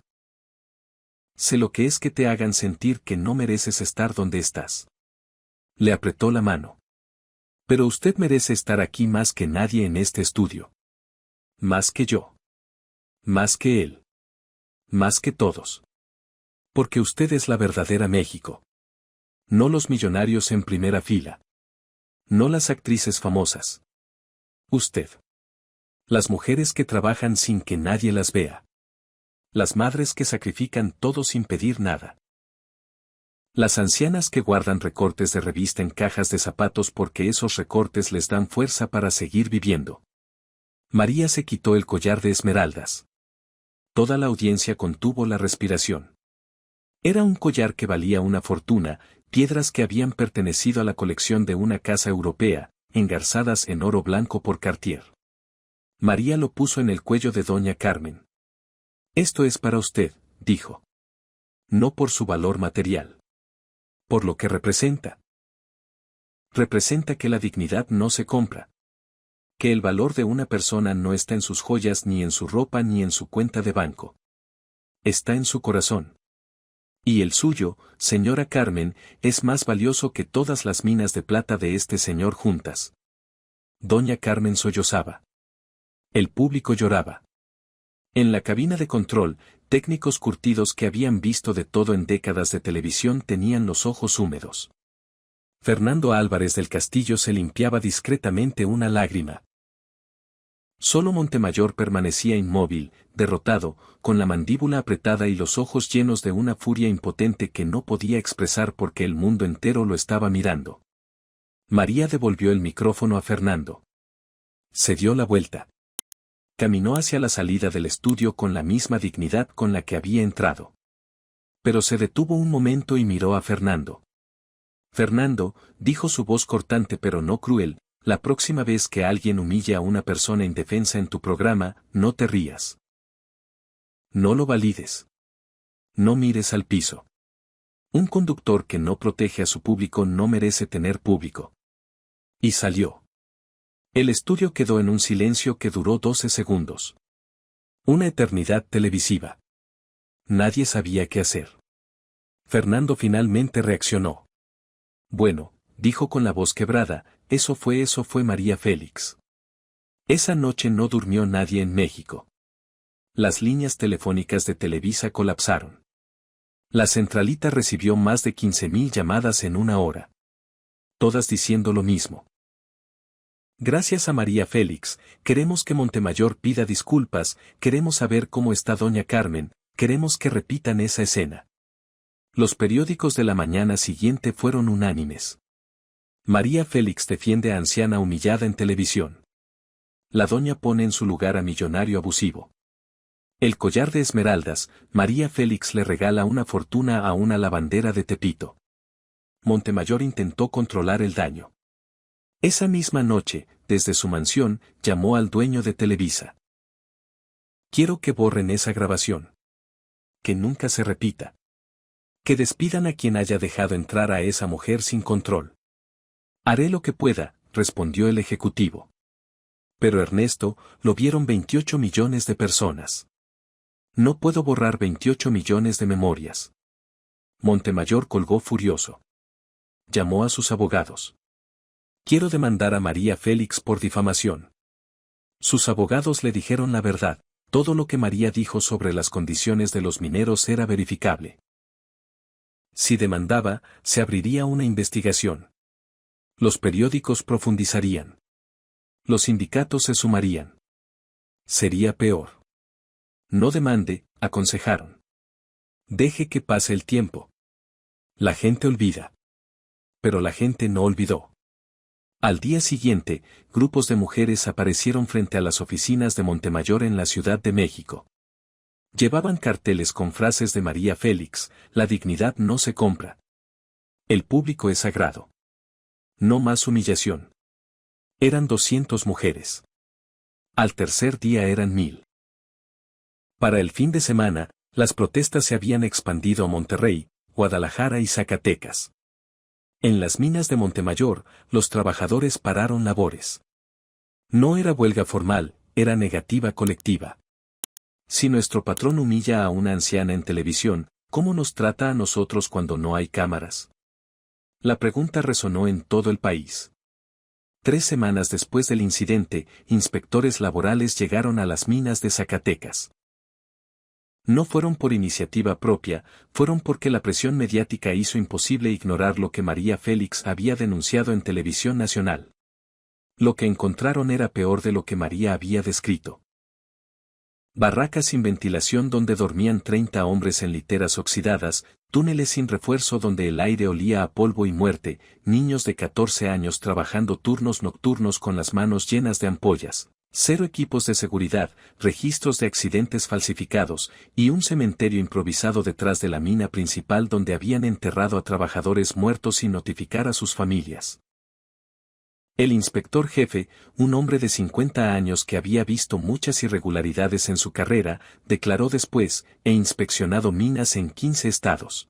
Sé lo que es que te hagan sentir que no mereces estar donde estás. Le apretó la mano. Pero usted merece estar aquí más que nadie en este estudio. Más que yo. Más que él. Más que todos. Porque usted es la verdadera México. No los millonarios en primera fila. No las actrices famosas. Usted. Las mujeres que trabajan sin que nadie las vea. Las madres que sacrifican todo sin pedir nada. Las ancianas que guardan recortes de revista en cajas de zapatos porque esos recortes les dan fuerza para seguir viviendo. María se quitó el collar de esmeraldas. Toda la audiencia contuvo la respiración. Era un collar que valía una fortuna, piedras que habían pertenecido a la colección de una casa europea, engarzadas en oro blanco por Cartier. María lo puso en el cuello de doña Carmen. Esto es para usted, dijo. No por su valor material. Por lo que representa. Representa que la dignidad no se compra. Que el valor de una persona no está en sus joyas ni en su ropa ni en su cuenta de banco. Está en su corazón. Y el suyo, señora Carmen, es más valioso que todas las minas de plata de este señor juntas. Doña Carmen sollozaba. El público lloraba. En la cabina de control, técnicos curtidos que habían visto de todo en décadas de televisión tenían los ojos húmedos. Fernando Álvarez del Castillo se limpiaba discretamente una lágrima. Solo Montemayor permanecía inmóvil, derrotado, con la mandíbula apretada y los ojos llenos de una furia impotente que no podía expresar porque el mundo entero lo estaba mirando. María devolvió el micrófono a Fernando. Se dio la vuelta. Caminó hacia la salida del estudio con la misma dignidad con la que había entrado. Pero se detuvo un momento y miró a Fernando. Fernando, dijo su voz cortante pero no cruel, la próxima vez que alguien humille a una persona indefensa en tu programa, no te rías. No lo valides. No mires al piso. Un conductor que no protege a su público no merece tener público. Y salió. El estudio quedó en un silencio que duró 12 segundos. Una eternidad televisiva. Nadie sabía qué hacer. Fernando finalmente reaccionó. Bueno, dijo con la voz quebrada, eso fue María Félix. Esa noche no durmió nadie en México. Las líneas telefónicas de Televisa colapsaron. La centralita recibió más de 15,000 llamadas en una hora. Todas diciendo lo mismo. Gracias a María Félix, queremos que Montemayor pida disculpas, queremos saber cómo está doña Carmen, queremos que repitan esa escena. Los periódicos de la mañana siguiente fueron unánimes. María Félix defiende a anciana humillada en televisión. La doña pone en su lugar a millonario abusivo. El collar de esmeraldas, María Félix le regala una fortuna a una lavandera de Tepito. Montemayor intentó controlar el daño. Esa misma noche, desde su mansión, llamó al dueño de Televisa. Quiero que borren esa grabación. Que nunca se repita. Que despidan a quien haya dejado entrar a esa mujer sin control. Haré lo que pueda, respondió el ejecutivo. Pero Ernesto, lo vieron 28 millones de personas. No puedo borrar 28 millones de memorias. Montemayor colgó furioso. Llamó a sus abogados. Quiero demandar a María Félix por difamación. Sus abogados le dijeron la verdad, todo lo que María dijo sobre las condiciones de los mineros era verificable. Si demandaba, se abriría una investigación. Los periódicos profundizarían. Los sindicatos se sumarían. Sería peor. No demande, aconsejaron. Deje que pase el tiempo. La gente olvida. Pero la gente no olvidó. Al día siguiente, grupos de mujeres aparecieron frente a las oficinas de Montemayor en la Ciudad de México. Llevaban carteles con frases de María Félix: la dignidad no se compra. El público es sagrado. No más humillación. Eran 200 mujeres. Al tercer día eran 1000. Para el fin de semana, las protestas se habían expandido a Monterrey, Guadalajara y Zacatecas. En las minas de Montemayor, los trabajadores pararon labores. No era huelga formal, era negativa colectiva. Si nuestro patrón humilla a una anciana en televisión, ¿cómo nos trata a nosotros cuando no hay cámaras? La pregunta resonó en todo el país. 3 semanas después del incidente, inspectores laborales llegaron a las minas de Zacatecas. No fueron por iniciativa propia, fueron porque la presión mediática hizo imposible ignorar lo que María Félix había denunciado en televisión nacional. Lo que encontraron era peor de lo que María había descrito. Barracas sin ventilación donde dormían 30 hombres en literas oxidadas, túneles sin refuerzo donde el aire olía a polvo y muerte, niños de 14 años trabajando turnos nocturnos con las manos llenas de ampollas. 0 equipos de seguridad, registros de accidentes falsificados, y un cementerio improvisado detrás de la mina principal donde habían enterrado a trabajadores muertos sin notificar a sus familias. El inspector jefe, un hombre de 50 años que había visto muchas irregularidades en su carrera, declaró después: he inspeccionado minas en 15 estados.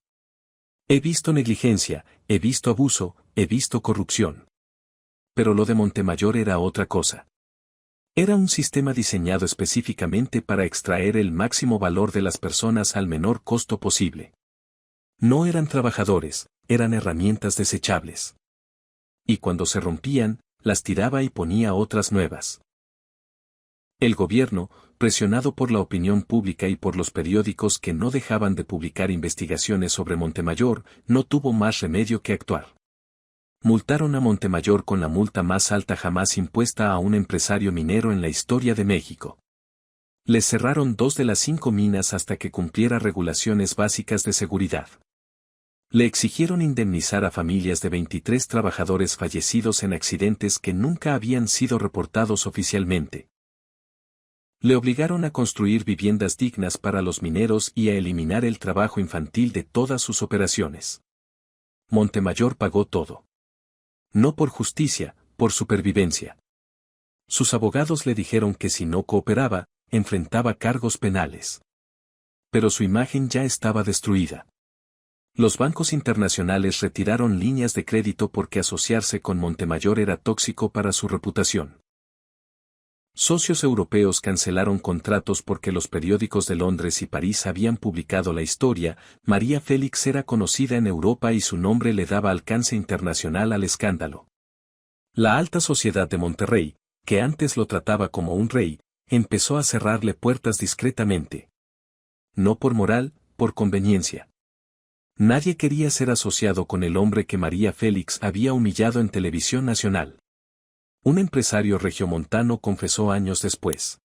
He visto negligencia, he visto abuso, he visto corrupción. Pero lo de Montemayor era otra cosa. Era un sistema diseñado específicamente para extraer el máximo valor de las personas al menor costo posible. No eran trabajadores, eran herramientas desechables. Y cuando se rompían, las tiraba y ponía otras nuevas. El gobierno, presionado por la opinión pública y por los periódicos que no dejaban de publicar investigaciones sobre Montemayor, no tuvo más remedio que actuar. Multaron a Montemayor con la multa más alta jamás impuesta a un empresario minero en la historia de México. Les cerraron 2 de las 5 minas hasta que cumpliera regulaciones básicas de seguridad. Le exigieron indemnizar a familias de 23 trabajadores fallecidos en accidentes que nunca habían sido reportados oficialmente. Le obligaron a construir viviendas dignas para los mineros y a eliminar el trabajo infantil de todas sus operaciones. Montemayor pagó todo. No por justicia, por supervivencia. Sus abogados le dijeron que si no cooperaba, enfrentaba cargos penales. Pero su imagen ya estaba destruida. Los bancos internacionales retiraron líneas de crédito porque asociarse con Montemayor era tóxico para su reputación. Socios europeos cancelaron contratos porque los periódicos de Londres y París habían publicado la historia. María Félix era conocida en Europa y su nombre le daba alcance internacional al escándalo. La alta sociedad de Monterrey, que antes lo trataba como un rey, empezó a cerrarle puertas discretamente. No por moral, por conveniencia. Nadie quería ser asociado con el hombre que María Félix había humillado en televisión nacional. Un empresario regiomontano confesó años después.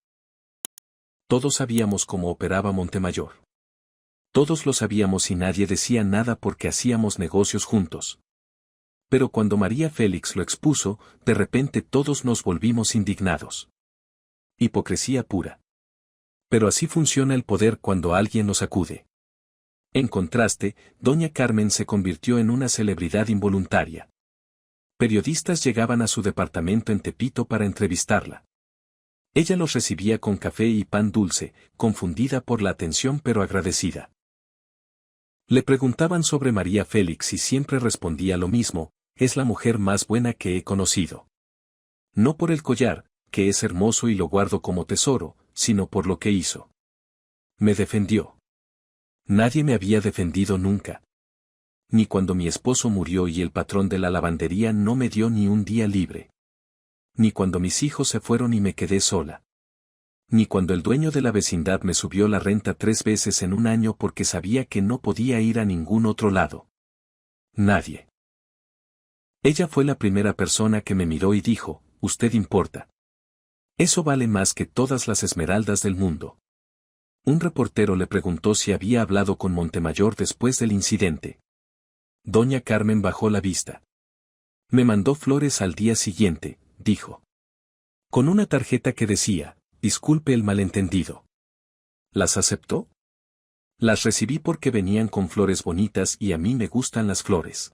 Todos sabíamos cómo operaba Montemayor. Todos lo sabíamos y nadie decía nada porque hacíamos negocios juntos. Pero cuando María Félix lo expuso, de repente todos nos volvimos indignados. Hipocresía pura. Pero así funciona el poder cuando alguien nos acude. En contraste, doña Carmen se convirtió en una celebridad involuntaria. Periodistas llegaban a su departamento en Tepito para entrevistarla. Ella los recibía con café y pan dulce, confundida por la atención pero agradecida. Le preguntaban sobre María Félix y siempre respondía lo mismo: es la mujer más buena que he conocido. No por el collar, que es hermoso y lo guardo como tesoro, sino por lo que hizo. Me defendió. Nadie me había defendido nunca. Ni cuando mi esposo murió y el patrón de la lavandería no me dio ni un día libre. Ni cuando mis hijos se fueron y me quedé sola. Ni cuando el dueño de la vecindad me subió la renta 3 veces en un año porque sabía que no podía ir a ningún otro lado. Nadie. Ella fue la primera persona que me miró y dijo, «Usted importa. Eso vale más que todas las esmeraldas del mundo». Un reportero le preguntó si había hablado con Montemayor después del incidente. Doña Carmen bajó la vista. Me mandó flores al día siguiente, dijo. Con una tarjeta que decía, «Disculpe el malentendido». ¿Las aceptó? Las recibí porque venían con flores bonitas y a mí me gustan las flores.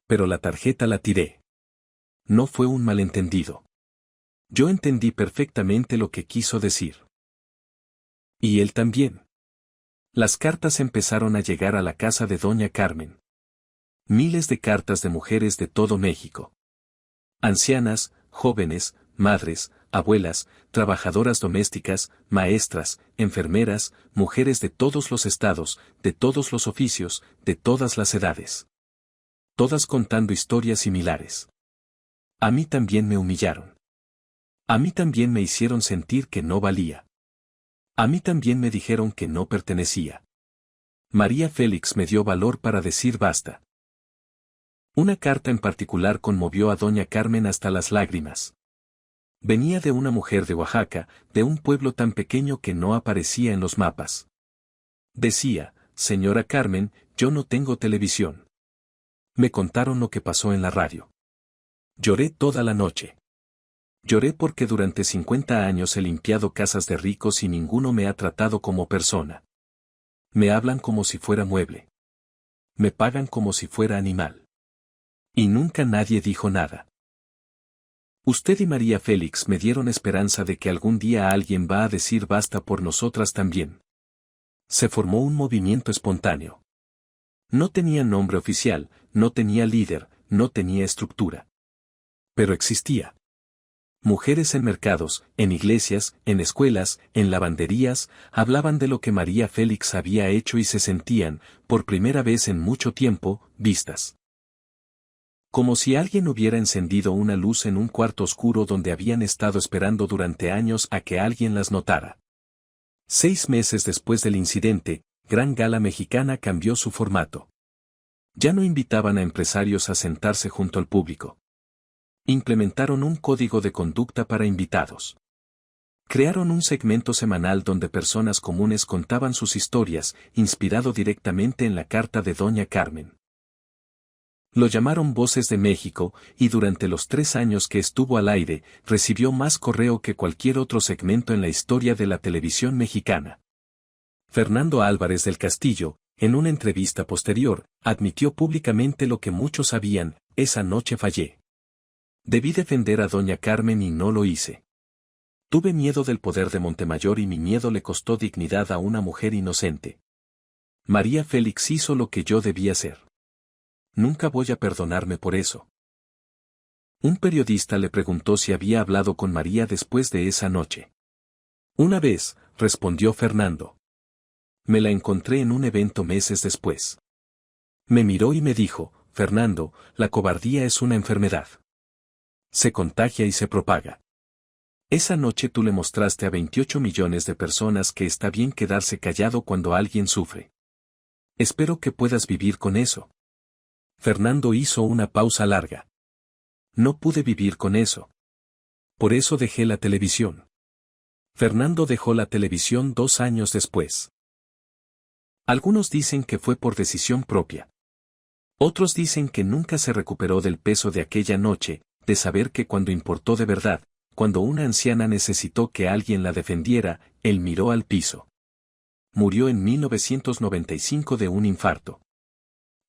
Pero la tarjeta la tiré. No fue un malentendido. Yo entendí perfectamente lo que quiso decir. Y él también. Las cartas empezaron a llegar a la casa de Doña Carmen. Miles de cartas de mujeres de todo México. Ancianas, jóvenes, madres, abuelas, trabajadoras domésticas, maestras, enfermeras, mujeres de todos los estados, de todos los oficios, de todas las edades. Todas contando historias similares. A mí también me humillaron. A mí también me hicieron sentir que no valía. A mí también me dijeron que no pertenecía. María Félix me dio valor para decir basta. Una carta en particular conmovió a Doña Carmen hasta las lágrimas. Venía de una mujer de Oaxaca, de un pueblo tan pequeño que no aparecía en los mapas. Decía, «Señora Carmen, yo no tengo televisión. Me contaron lo que pasó en la radio. Lloré toda la noche. Lloré porque durante 50 años he limpiado casas de ricos y ninguno me ha tratado como persona. Me hablan como si fuera mueble. Me pagan como si fuera animal. Y nunca nadie dijo nada. Usted y María Félix me dieron esperanza de que algún día alguien va a decir basta por nosotras también». Se formó un movimiento espontáneo. No tenía nombre oficial, no tenía líder, no tenía estructura. Pero existía. Mujeres en mercados, en iglesias, en escuelas, en lavanderías, hablaban de lo que María Félix había hecho y se sentían, por primera vez en mucho tiempo, vistas. Como si alguien hubiera encendido una luz en un cuarto oscuro donde habían estado esperando durante años a que alguien las notara. 6 meses después del incidente, Gran Gala Mexicana cambió su formato. Ya no invitaban a empresarios a sentarse junto al público. Implementaron un código de conducta para invitados. Crearon un segmento semanal donde personas comunes contaban sus historias, inspirado directamente en la carta de Doña Carmen. Lo llamaron Voces de México, y durante los 3 años que estuvo al aire, recibió más correo que cualquier otro segmento en la historia de la televisión mexicana. Fernando Álvarez del Castillo, en una entrevista posterior, admitió públicamente lo que muchos sabían: esa noche fallé. Debí defender a Doña Carmen y no lo hice. Tuve miedo del poder de Montemayor y mi miedo le costó dignidad a una mujer inocente. María Félix hizo lo que yo debía hacer. Nunca voy a perdonarme por eso. Un periodista le preguntó si había hablado con María después de esa noche. Una vez, respondió Fernando. Me la encontré en un evento meses después. Me miró y me dijo, «Fernando, la cobardía es una enfermedad. Se contagia y se propaga. Esa noche tú le mostraste a 28 millones de personas que está bien quedarse callado cuando alguien sufre. Espero que puedas vivir con eso». Fernando hizo una pausa larga. No pude vivir con eso. Por eso dejé la televisión. Fernando dejó la televisión 2 años después. Algunos dicen que fue por decisión propia. Otros dicen que nunca se recuperó del peso de aquella noche, de saber que cuando importó de verdad, cuando una anciana necesitó que alguien la defendiera, él miró al piso. Murió en 1995 de un infarto.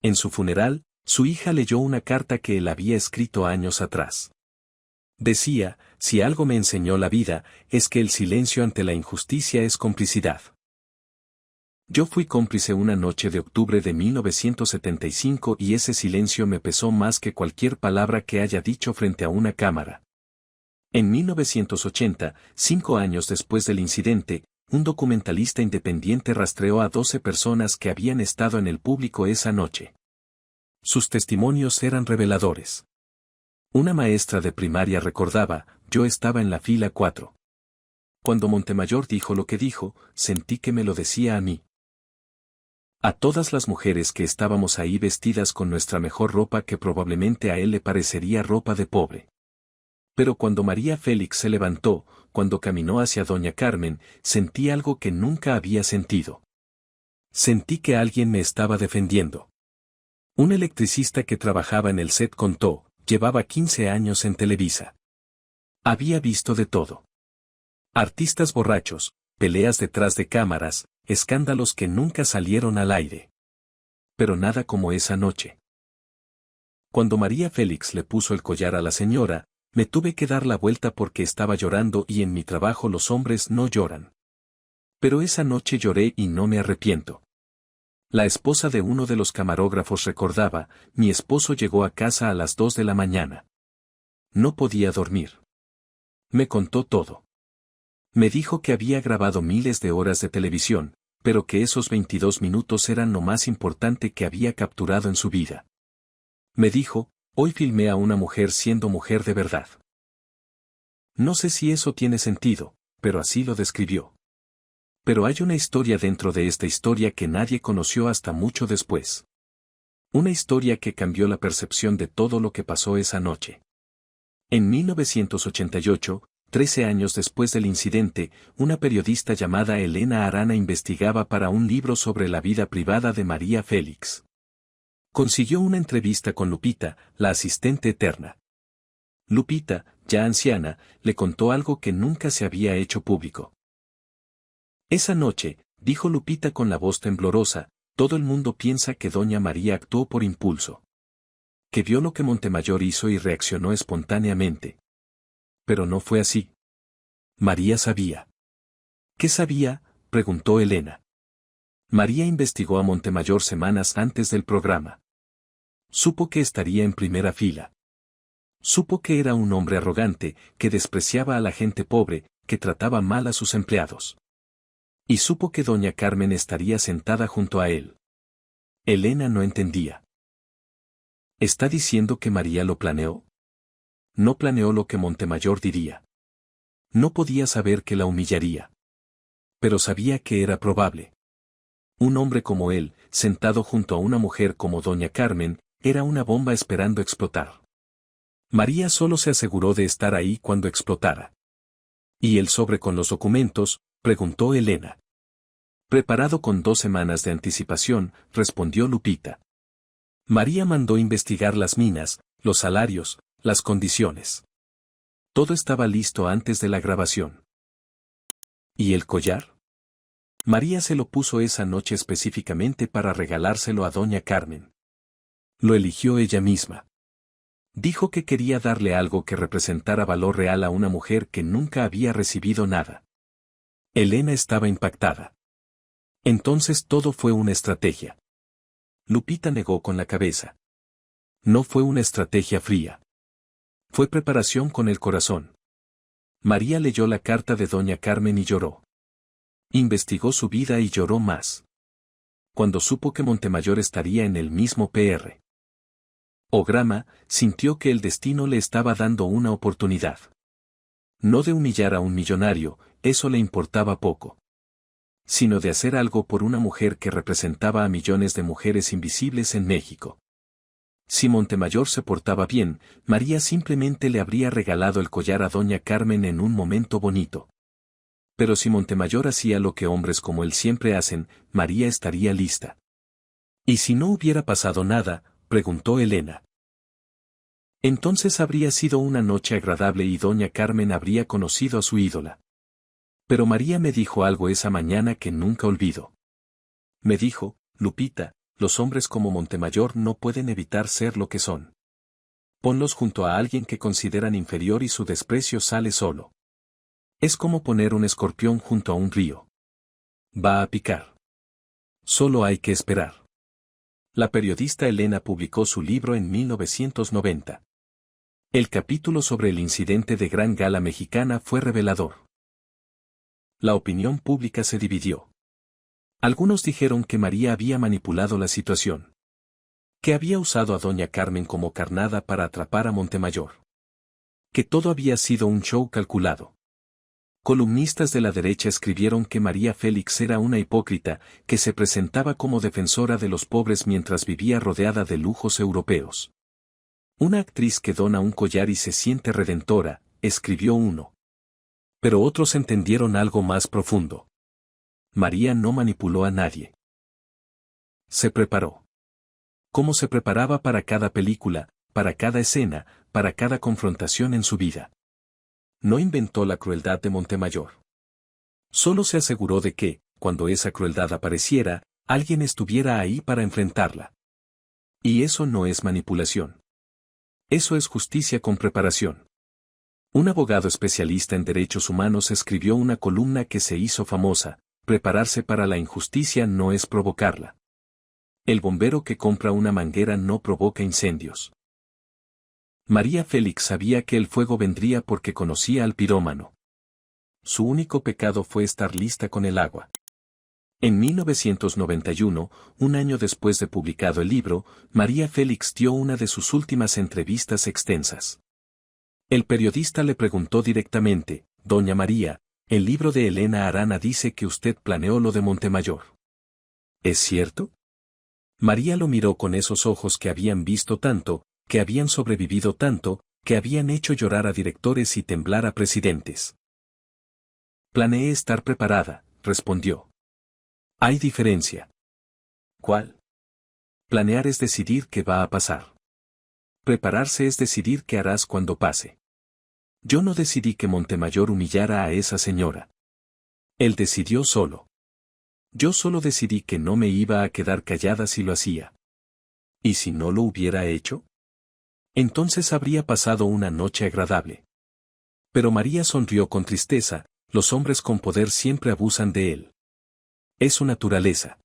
En su funeral, su hija leyó una carta que él había escrito años atrás. Decía, «Si algo me enseñó la vida, es que el silencio ante la injusticia es complicidad». Yo fui cómplice una noche de octubre de 1975 y ese silencio me pesó más que cualquier palabra que haya dicho frente a una cámara. En 1980, 5 años después del incidente, un documentalista independiente rastreó a 12 personas que habían estado en el público esa noche. Sus testimonios eran reveladores. Una maestra de primaria recordaba: yo estaba en la fila 4. Cuando Montemayor dijo lo que dijo, sentí que me lo decía a mí. A todas las mujeres que estábamos ahí vestidas con nuestra mejor ropa, que probablemente a él le parecería ropa de pobre. Pero cuando María Félix se levantó, cuando caminó hacia doña Carmen, sentí algo que nunca había sentido. Sentí que alguien me estaba defendiendo. Un electricista que trabajaba en el set contó: llevaba 15 años en Televisa. Había visto de todo. Artistas borrachos, peleas detrás de cámaras, escándalos que nunca salieron al aire. Pero nada como esa noche. Cuando María Félix le puso el collar a la señora, me tuve que dar la vuelta porque estaba llorando, y en mi trabajo los hombres no lloran. Pero esa noche lloré y no me arrepiento. La esposa de uno de los camarógrafos recordaba: mi esposo llegó a casa a las 2 de la mañana. No podía dormir. Me contó todo. Me dijo que había grabado miles de horas de televisión, pero que esos 22 minutos eran lo más importante que había capturado en su vida. Me dijo: hoy filmé a una mujer siendo mujer de verdad. No sé si eso tiene sentido, pero así lo describió. Pero hay una historia dentro de esta historia que nadie conoció hasta mucho después. Una historia que cambió la percepción de todo lo que pasó esa noche. En 1988, 13 años después del incidente, una periodista llamada Elena Arana investigaba para un libro sobre la vida privada de María Félix. Consiguió una entrevista con Lupita, la asistente eterna. Lupita, ya anciana, le contó algo que nunca se había hecho público. Esa noche, dijo Lupita con la voz temblorosa, todo el mundo piensa que doña María actuó por impulso. Que vio lo que Montemayor hizo y reaccionó espontáneamente. Pero no fue así. María sabía. ¿Qué sabía?, preguntó Elena. María investigó a Montemayor semanas antes del programa. Supo que estaría en primera fila. Supo que era un hombre arrogante, que despreciaba a la gente pobre, que trataba mal a sus empleados. Y supo que doña Carmen estaría sentada junto a él. Elena no entendía. ¿Está diciendo que María lo planeó? No planeó lo que Montemayor diría. No podía saber que la humillaría. Pero sabía que era probable. Un hombre como él, sentado junto a una mujer como doña Carmen, era una bomba esperando explotar. María solo se aseguró de estar ahí cuando explotara. ¿Y el sobre con los documentos?, preguntó Elena. Preparado con 2 semanas de anticipación, respondió Lupita. María mandó investigar las minas, los salarios, las condiciones. Todo estaba listo antes de la grabación. ¿Y el collar? María se lo puso esa noche específicamente para regalárselo a doña Carmen. Lo eligió ella misma. Dijo que quería darle algo que representara valor real a una mujer que nunca había recibido nada. Elena estaba impactada. Entonces todo fue una estrategia. Lupita negó con la cabeza. No fue una estrategia fría. Fue preparación con el corazón. María leyó la carta de doña Carmen y lloró. Investigó su vida y lloró más. Cuando supo que Montemayor estaría en el mismo PR. O grama, sintió que el destino le estaba dando una oportunidad. No de humillar a un millonario, eso le importaba poco. Sino de hacer algo por una mujer que representaba a millones de mujeres invisibles en México. Si Montemayor se portaba bien, María simplemente le habría regalado el collar a doña Carmen en un momento bonito. Pero si Montemayor hacía lo que hombres como él siempre hacen, María estaría lista. ¿Y si no hubiera pasado nada?, preguntó Elena. Entonces habría sido una noche agradable y doña Carmen habría conocido a su ídola. Pero María me dijo algo esa mañana que nunca olvido. Me dijo: Lupita, los hombres como Montemayor no pueden evitar ser lo que son. Ponlos junto a alguien que consideran inferior y su desprecio sale solo. Es como poner un escorpión junto a un río. Va a picar. Solo hay que esperar. La periodista Elena publicó su libro en 1990. El capítulo sobre el incidente de Gran Gala Mexicana fue revelador. La opinión pública se dividió. Algunos dijeron que María había manipulado la situación, que había usado a doña Carmen como carnada para atrapar a Montemayor, que todo había sido un show calculado. Columnistas de la derecha escribieron que María Félix era una hipócrita, que se presentaba como defensora de los pobres mientras vivía rodeada de lujos europeos. Una actriz que dona un collar y se siente redentora, escribió uno. Pero otros entendieron algo más profundo. María no manipuló a nadie. Se preparó. Como se preparaba para cada película, para cada escena, para cada confrontación en su vida. No inventó la crueldad de Montemayor. Solo se aseguró de que, cuando esa crueldad apareciera, alguien estuviera ahí para enfrentarla. Y eso no es manipulación. Eso es justicia con preparación. Un abogado especialista en derechos humanos escribió una columna que se hizo famosa: prepararse para la injusticia no es provocarla. El bombero que compra una manguera no provoca incendios. María Félix sabía que el fuego vendría porque conocía al pirómano. Su único pecado fue estar lista con el agua. En 1991, un año después de publicado el libro, María Félix dio una de sus últimas entrevistas extensas. El periodista le preguntó directamente: «Doña María, el libro de Elena Arana dice que usted planeó lo de Montemayor. ¿Es cierto?». María lo miró con esos ojos que habían visto tanto, que habían sobrevivido tanto, que habían hecho llorar a directores y temblar a presidentes. «Planeé estar preparada», respondió. Hay diferencia. ¿Cuál? Planear es decidir qué va a pasar. Prepararse es decidir qué harás cuando pase. Yo no decidí que Montemayor humillara a esa señora. Él decidió solo. Yo solo decidí que no me iba a quedar callada si lo hacía. ¿Y si no lo hubiera hecho? Entonces habría pasado una noche agradable. Pero María sonrió con tristeza: los hombres con poder siempre abusan de él. Es su naturaleza.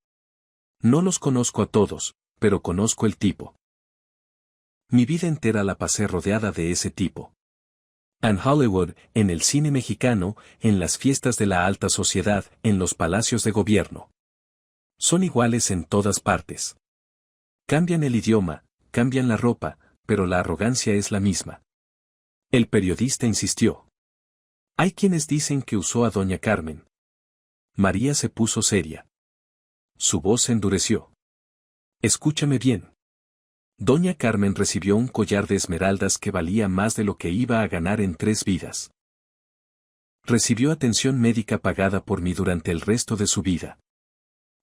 No los conozco a todos, pero conozco el tipo. Mi vida entera la pasé rodeada de ese tipo. En Hollywood, en el cine mexicano, en las fiestas de la alta sociedad, en los palacios de gobierno. Son iguales en todas partes. Cambian el idioma, cambian la ropa, pero la arrogancia es la misma. El periodista insistió. Hay quienes dicen que usó a doña Carmen. María se puso seria. Su voz se endureció. Escúchame bien. Doña Carmen recibió un collar de esmeraldas que valía más de lo que iba a ganar en 3 vidas. Recibió atención médica pagada por mí durante el resto de su vida.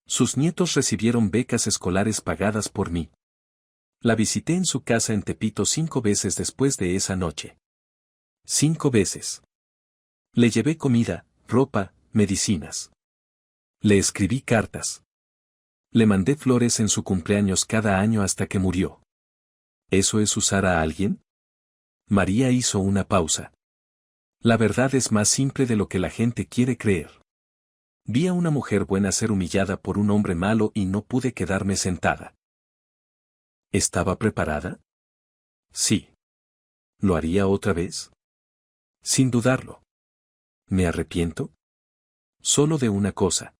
Sus nietos recibieron becas escolares pagadas por mí. La visité en su casa en Tepito 5 veces después de esa noche. 5 veces. Le llevé comida, ropa, medicinas. Le escribí cartas. Le mandé flores en su cumpleaños cada año hasta que murió. ¿Eso es usar a alguien? María hizo una pausa. La verdad es más simple de lo que la gente quiere creer. Vi a una mujer buena ser humillada por un hombre malo y no pude quedarme sentada. ¿Estaba preparada? Sí. ¿Lo haría otra vez? Sin dudarlo. ¿Me arrepiento? Solo de una cosa.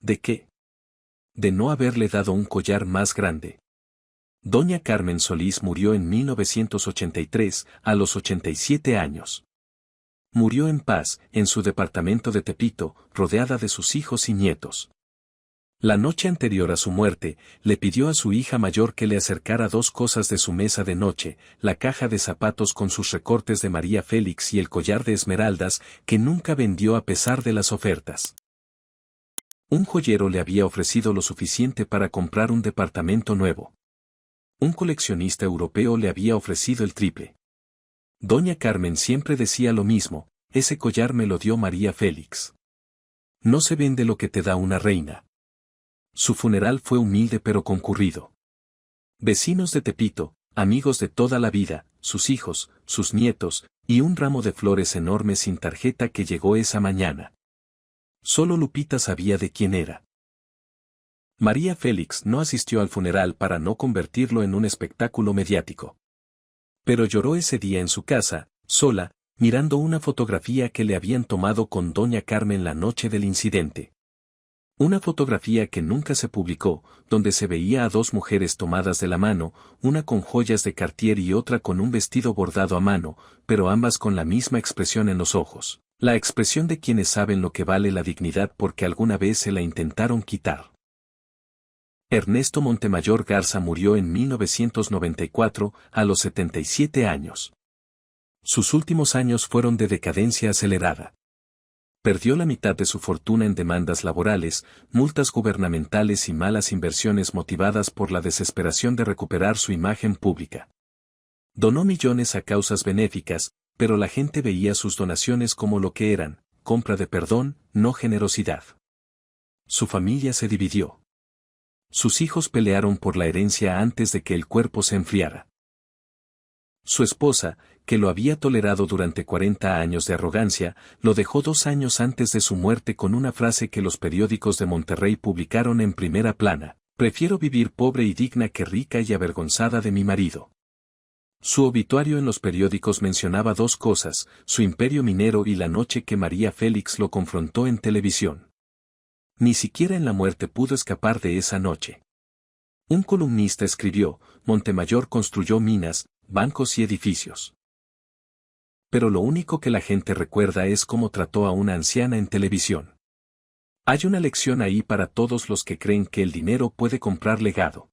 ¿De qué? De no haberle dado un collar más grande. Doña Carmen Solís murió en 1983, a los 87 años. Murió en paz, en su departamento de Tepito, rodeada de sus hijos y nietos. La noche anterior a su muerte, le pidió a su hija mayor que le acercara 2 cosas de su mesa de noche: la caja de zapatos con sus recortes de María Félix y el collar de esmeraldas, que nunca vendió a pesar de las ofertas. Un joyero le había ofrecido lo suficiente para comprar un departamento nuevo. Un coleccionista europeo le había ofrecido el triple. Doña Carmen siempre decía lo mismo: ese collar me lo dio María Félix. No se vende lo que te da una reina. Su funeral fue humilde pero concurrido. Vecinos de Tepito, amigos de toda la vida, sus hijos, sus nietos, y un ramo de flores enorme sin tarjeta que llegó esa mañana. Solo Lupita sabía de quién era. María Félix no asistió al funeral para no convertirlo en un espectáculo mediático. Pero lloró ese día en su casa, sola, mirando una fotografía que le habían tomado con doña Carmen la noche del incidente. Una fotografía que nunca se publicó, donde se veía a dos mujeres tomadas de la mano, una con joyas de Cartier y otra con un vestido bordado a mano, pero ambas con la misma expresión en los ojos, la expresión de quienes saben lo que vale la dignidad porque alguna vez se la intentaron quitar. Ernesto Montemayor Garza murió en 1994, a los 77 años. Sus últimos años fueron de decadencia acelerada. Perdió la mitad de su fortuna en demandas laborales, multas gubernamentales y malas inversiones motivadas por la desesperación de recuperar su imagen pública. Donó millones a causas benéficas, pero la gente veía sus donaciones como lo que eran, compra de perdón, no generosidad. Su familia se dividió. Sus hijos pelearon por la herencia antes de que el cuerpo se enfriara. Su esposa, que lo había tolerado durante 40 años de arrogancia, lo dejó 2 años antes de su muerte con una frase que los periódicos de Monterrey publicaron en primera plana: "Prefiero vivir pobre y digna que rica y avergonzada de mi marido". Su obituario en los periódicos mencionaba 2 cosas: su imperio minero y la noche que María Félix lo confrontó en televisión. Ni siquiera en la muerte pudo escapar de esa noche. Un columnista escribió: Montemayor construyó minas, bancos y edificios. Pero lo único que la gente recuerda es cómo trató a una anciana en televisión. Hay una lección ahí para todos los que creen que el dinero puede comprar legado.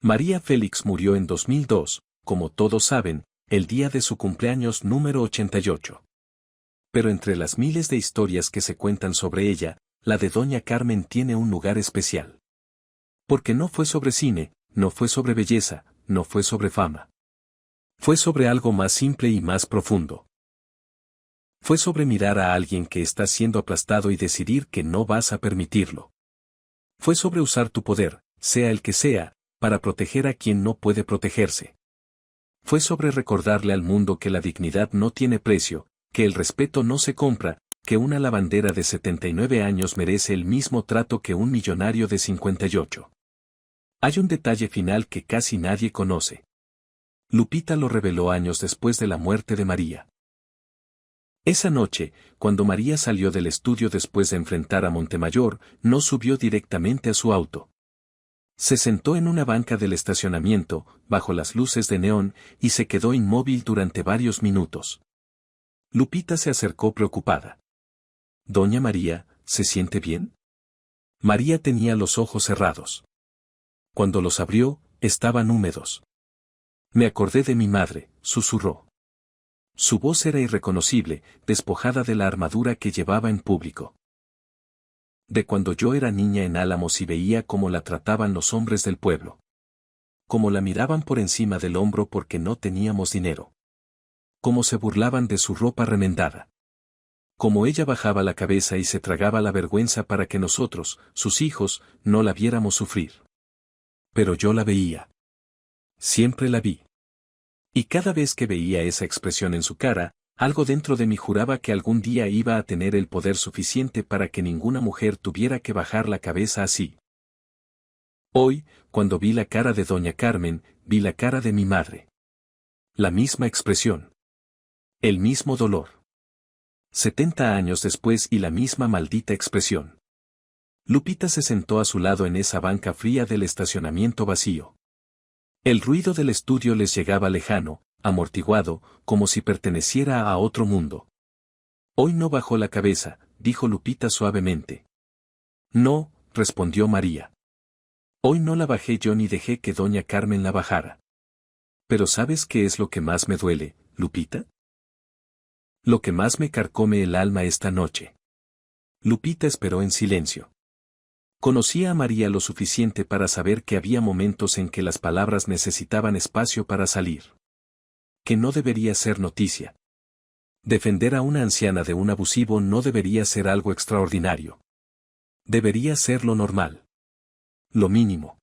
María Félix murió en 2002, como todos saben, el día de su cumpleaños número 88. Pero entre las miles de historias que se cuentan sobre ella, la de doña Carmen tiene un lugar especial. Porque no fue sobre cine, no fue sobre belleza, no fue sobre fama. Fue sobre algo más simple y más profundo. Fue sobre mirar a alguien que está siendo aplastado y decidir que no vas a permitirlo. Fue sobre usar tu poder, sea el que sea, para proteger a quien no puede protegerse. Fue sobre recordarle al mundo que la dignidad no tiene precio, que el respeto no se compra, que una lavandera de 79 años merece el mismo trato que un millonario de 58. Hay un detalle final que casi nadie conoce. Lupita lo reveló años después de la muerte de María. Esa noche, cuando María salió del estudio después de enfrentar a Montemayor, no subió directamente a su auto. Se sentó en una banca del estacionamiento, bajo las luces de neón, y se quedó inmóvil durante varios minutos. Lupita se acercó preocupada. «Doña María, ¿se siente bien?». María tenía los ojos cerrados. Cuando los abrió, estaban húmedos. «Me acordé de mi madre», susurró. Su voz era irreconocible, despojada de la armadura que llevaba en público. De cuando yo era niña en Álamos y veía cómo la trataban los hombres del pueblo. Cómo la miraban por encima del hombro porque no teníamos dinero. Cómo se burlaban de su ropa remendada. Cómo ella bajaba la cabeza y se tragaba la vergüenza para que nosotros, sus hijos, no la viéramos sufrir. Pero yo la veía. Siempre la vi. Y cada vez que veía esa expresión en su cara, algo dentro de mí juraba que algún día iba a tener el poder suficiente para que ninguna mujer tuviera que bajar la cabeza así. Hoy, cuando vi la cara de doña Carmen, vi la cara de mi madre. La misma expresión. El mismo dolor. 70 años después y la misma maldita expresión. Lupita se sentó a su lado en esa banca fría del estacionamiento vacío. El ruido del estudio les llegaba lejano, amortiguado, como si perteneciera a otro mundo. Hoy no bajó la cabeza, dijo Lupita suavemente. No, respondió María. Hoy no la bajé yo ni dejé que doña Carmen la bajara. Pero ¿sabes qué es lo que más me duele, Lupita? Lo que más me carcome el alma esta noche. Lupita esperó en silencio. Conocía a María lo suficiente para saber que había momentos en que las palabras necesitaban espacio para salir. Que no debería ser noticia. Defender a una anciana de un abusivo no debería ser algo extraordinario. Debería ser lo normal. Lo mínimo.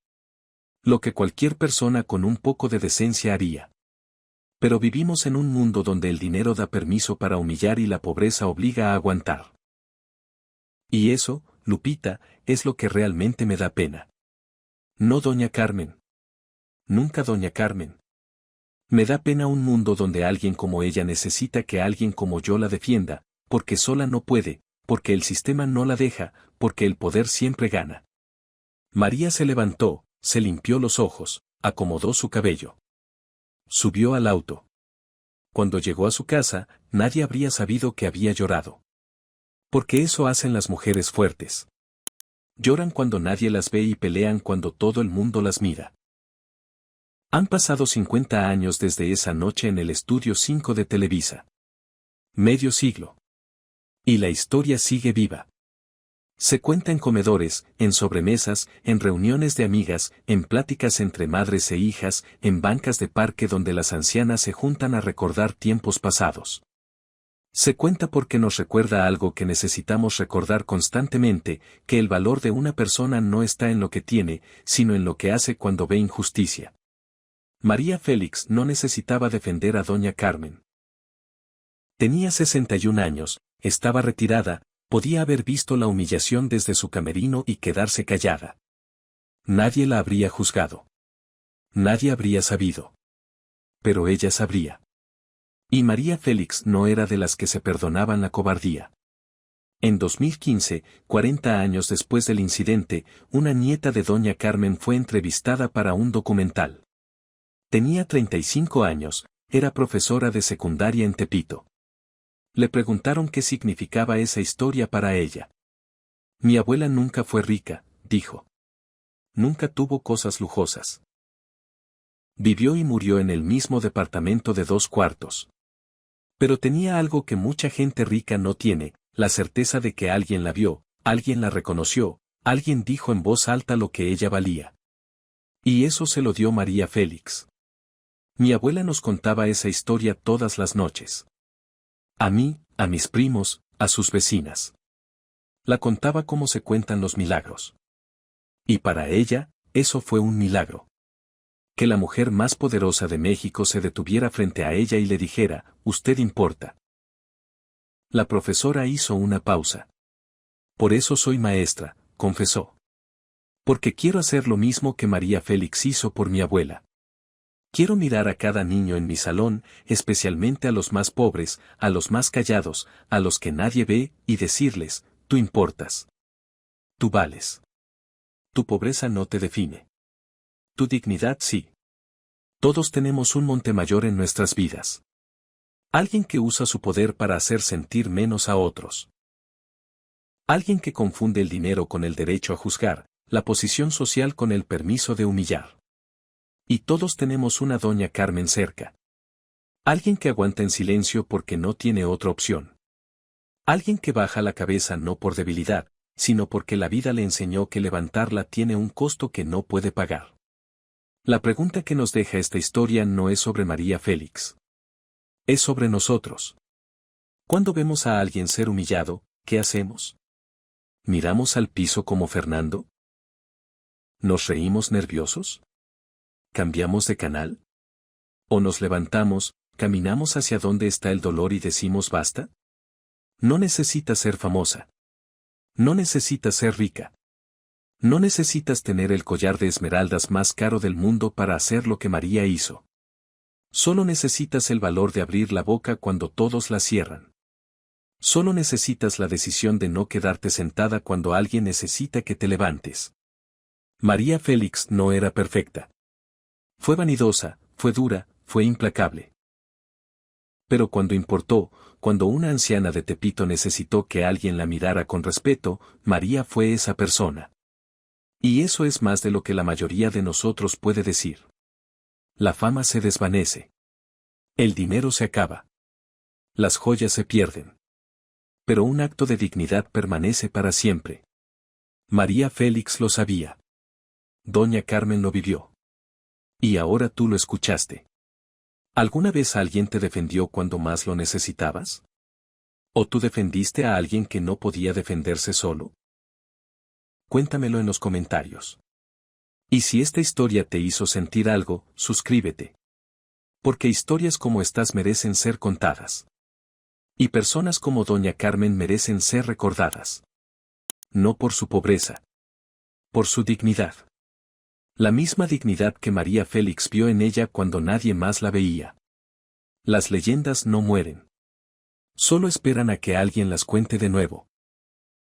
Lo que cualquier persona con un poco de decencia haría. Pero vivimos en un mundo donde el dinero da permiso para humillar y la pobreza obliga a aguantar. Y eso, Lupita, es lo que realmente me da pena. No doña Carmen. Nunca doña Carmen. Me da pena un mundo donde alguien como ella necesita que alguien como yo la defienda, porque sola no puede, porque el sistema no la deja, porque el poder siempre gana. María se levantó, se limpió los ojos, acomodó su cabello. Subió al auto. Cuando llegó a su casa, nadie habría sabido que había llorado. Porque eso hacen las mujeres fuertes. Lloran cuando nadie las ve y pelean cuando todo el mundo las mira. Han pasado 50 años desde esa noche en el estudio 5 de Televisa. Medio siglo. Y la historia sigue viva. Se cuenta en comedores, en sobremesas, en reuniones de amigas, en pláticas entre madres e hijas, en bancas de parque donde las ancianas se juntan a recordar tiempos pasados. Se cuenta porque nos recuerda algo que necesitamos recordar constantemente, que el valor de una persona no está en lo que tiene, sino en lo que hace cuando ve injusticia. María Félix no necesitaba defender a doña Carmen. Tenía 61 años, estaba retirada, podía haber visto la humillación desde su camerino y quedarse callada. Nadie la habría juzgado. Nadie habría sabido. Pero ella sabría. Y María Félix no era de las que se perdonaban la cobardía. En 2015, 40 años después del incidente, una nieta de doña Carmen fue entrevistada para un documental. Tenía 35 años, era profesora de secundaria en Tepito. Le preguntaron qué significaba esa historia para ella. Mi abuela nunca fue rica, dijo. Nunca tuvo cosas lujosas. Vivió y murió en el mismo departamento de 2 cuartos. Pero tenía algo que mucha gente rica no tiene, la certeza de que alguien la vio, alguien la reconoció, alguien dijo en voz alta lo que ella valía. Y eso se lo dio María Félix. Mi abuela nos contaba esa historia todas las noches. A mí, a mis primos, a sus vecinas. La contaba como se cuentan los milagros. Y para ella, eso fue un milagro. Que la mujer más poderosa de México se detuviera frente a ella y le dijera, usted importa. La profesora hizo una pausa. Por eso soy maestra, confesó. Porque quiero hacer lo mismo que María Félix hizo por mi abuela. Quiero mirar a cada niño en mi salón, especialmente a los más pobres, a los más callados, a los que nadie ve, y decirles, tú importas. Tú vales. Tu pobreza no te define. Tu dignidad sí. Todos tenemos un Montemayor en nuestras vidas. Alguien que usa su poder para hacer sentir menos a otros. Alguien que confunde el dinero con el derecho a juzgar, la posición social con el permiso de humillar. Y todos tenemos una doña Carmen cerca. Alguien que aguanta en silencio porque no tiene otra opción. Alguien que baja la cabeza no por debilidad, sino porque la vida le enseñó que levantarla tiene un costo que no puede pagar. La pregunta que nos deja esta historia no es sobre María Félix. Es sobre nosotros. Cuando vemos a alguien ser humillado, ¿qué hacemos? ¿Miramos al piso como Fernando? ¿Nos reímos nerviosos? ¿Cambiamos de canal? ¿O nos levantamos, caminamos hacia donde está el dolor y decimos basta? No necesitas ser famosa. No necesitas ser rica. No necesitas tener el collar de esmeraldas más caro del mundo para hacer lo que María hizo. Solo necesitas el valor de abrir la boca cuando todos la cierran. Solo necesitas la decisión de no quedarte sentada cuando alguien necesita que te levantes. María Félix no era perfecta. Fue vanidosa, fue dura, fue implacable. Pero cuando importó, cuando una anciana de Tepito necesitó que alguien la mirara con respeto, María fue esa persona. Y eso es más de lo que la mayoría de nosotros puede decir. La fama se desvanece. El dinero se acaba. Las joyas se pierden. Pero un acto de dignidad permanece para siempre. María Félix lo sabía. Doña Carmen lo vivió. Y ahora tú lo escuchaste. ¿Alguna vez alguien te defendió cuando más lo necesitabas? ¿O tú defendiste a alguien que no podía defenderse solo? Cuéntamelo en los comentarios. Y si esta historia te hizo sentir algo, suscríbete. Porque historias como estas merecen ser contadas. Y personas como Doña Carmen merecen ser recordadas. No por su pobreza. Por su dignidad. La misma dignidad que María Félix vio en ella cuando nadie más la veía. Las leyendas no mueren. Solo esperan a que alguien las cuente de nuevo.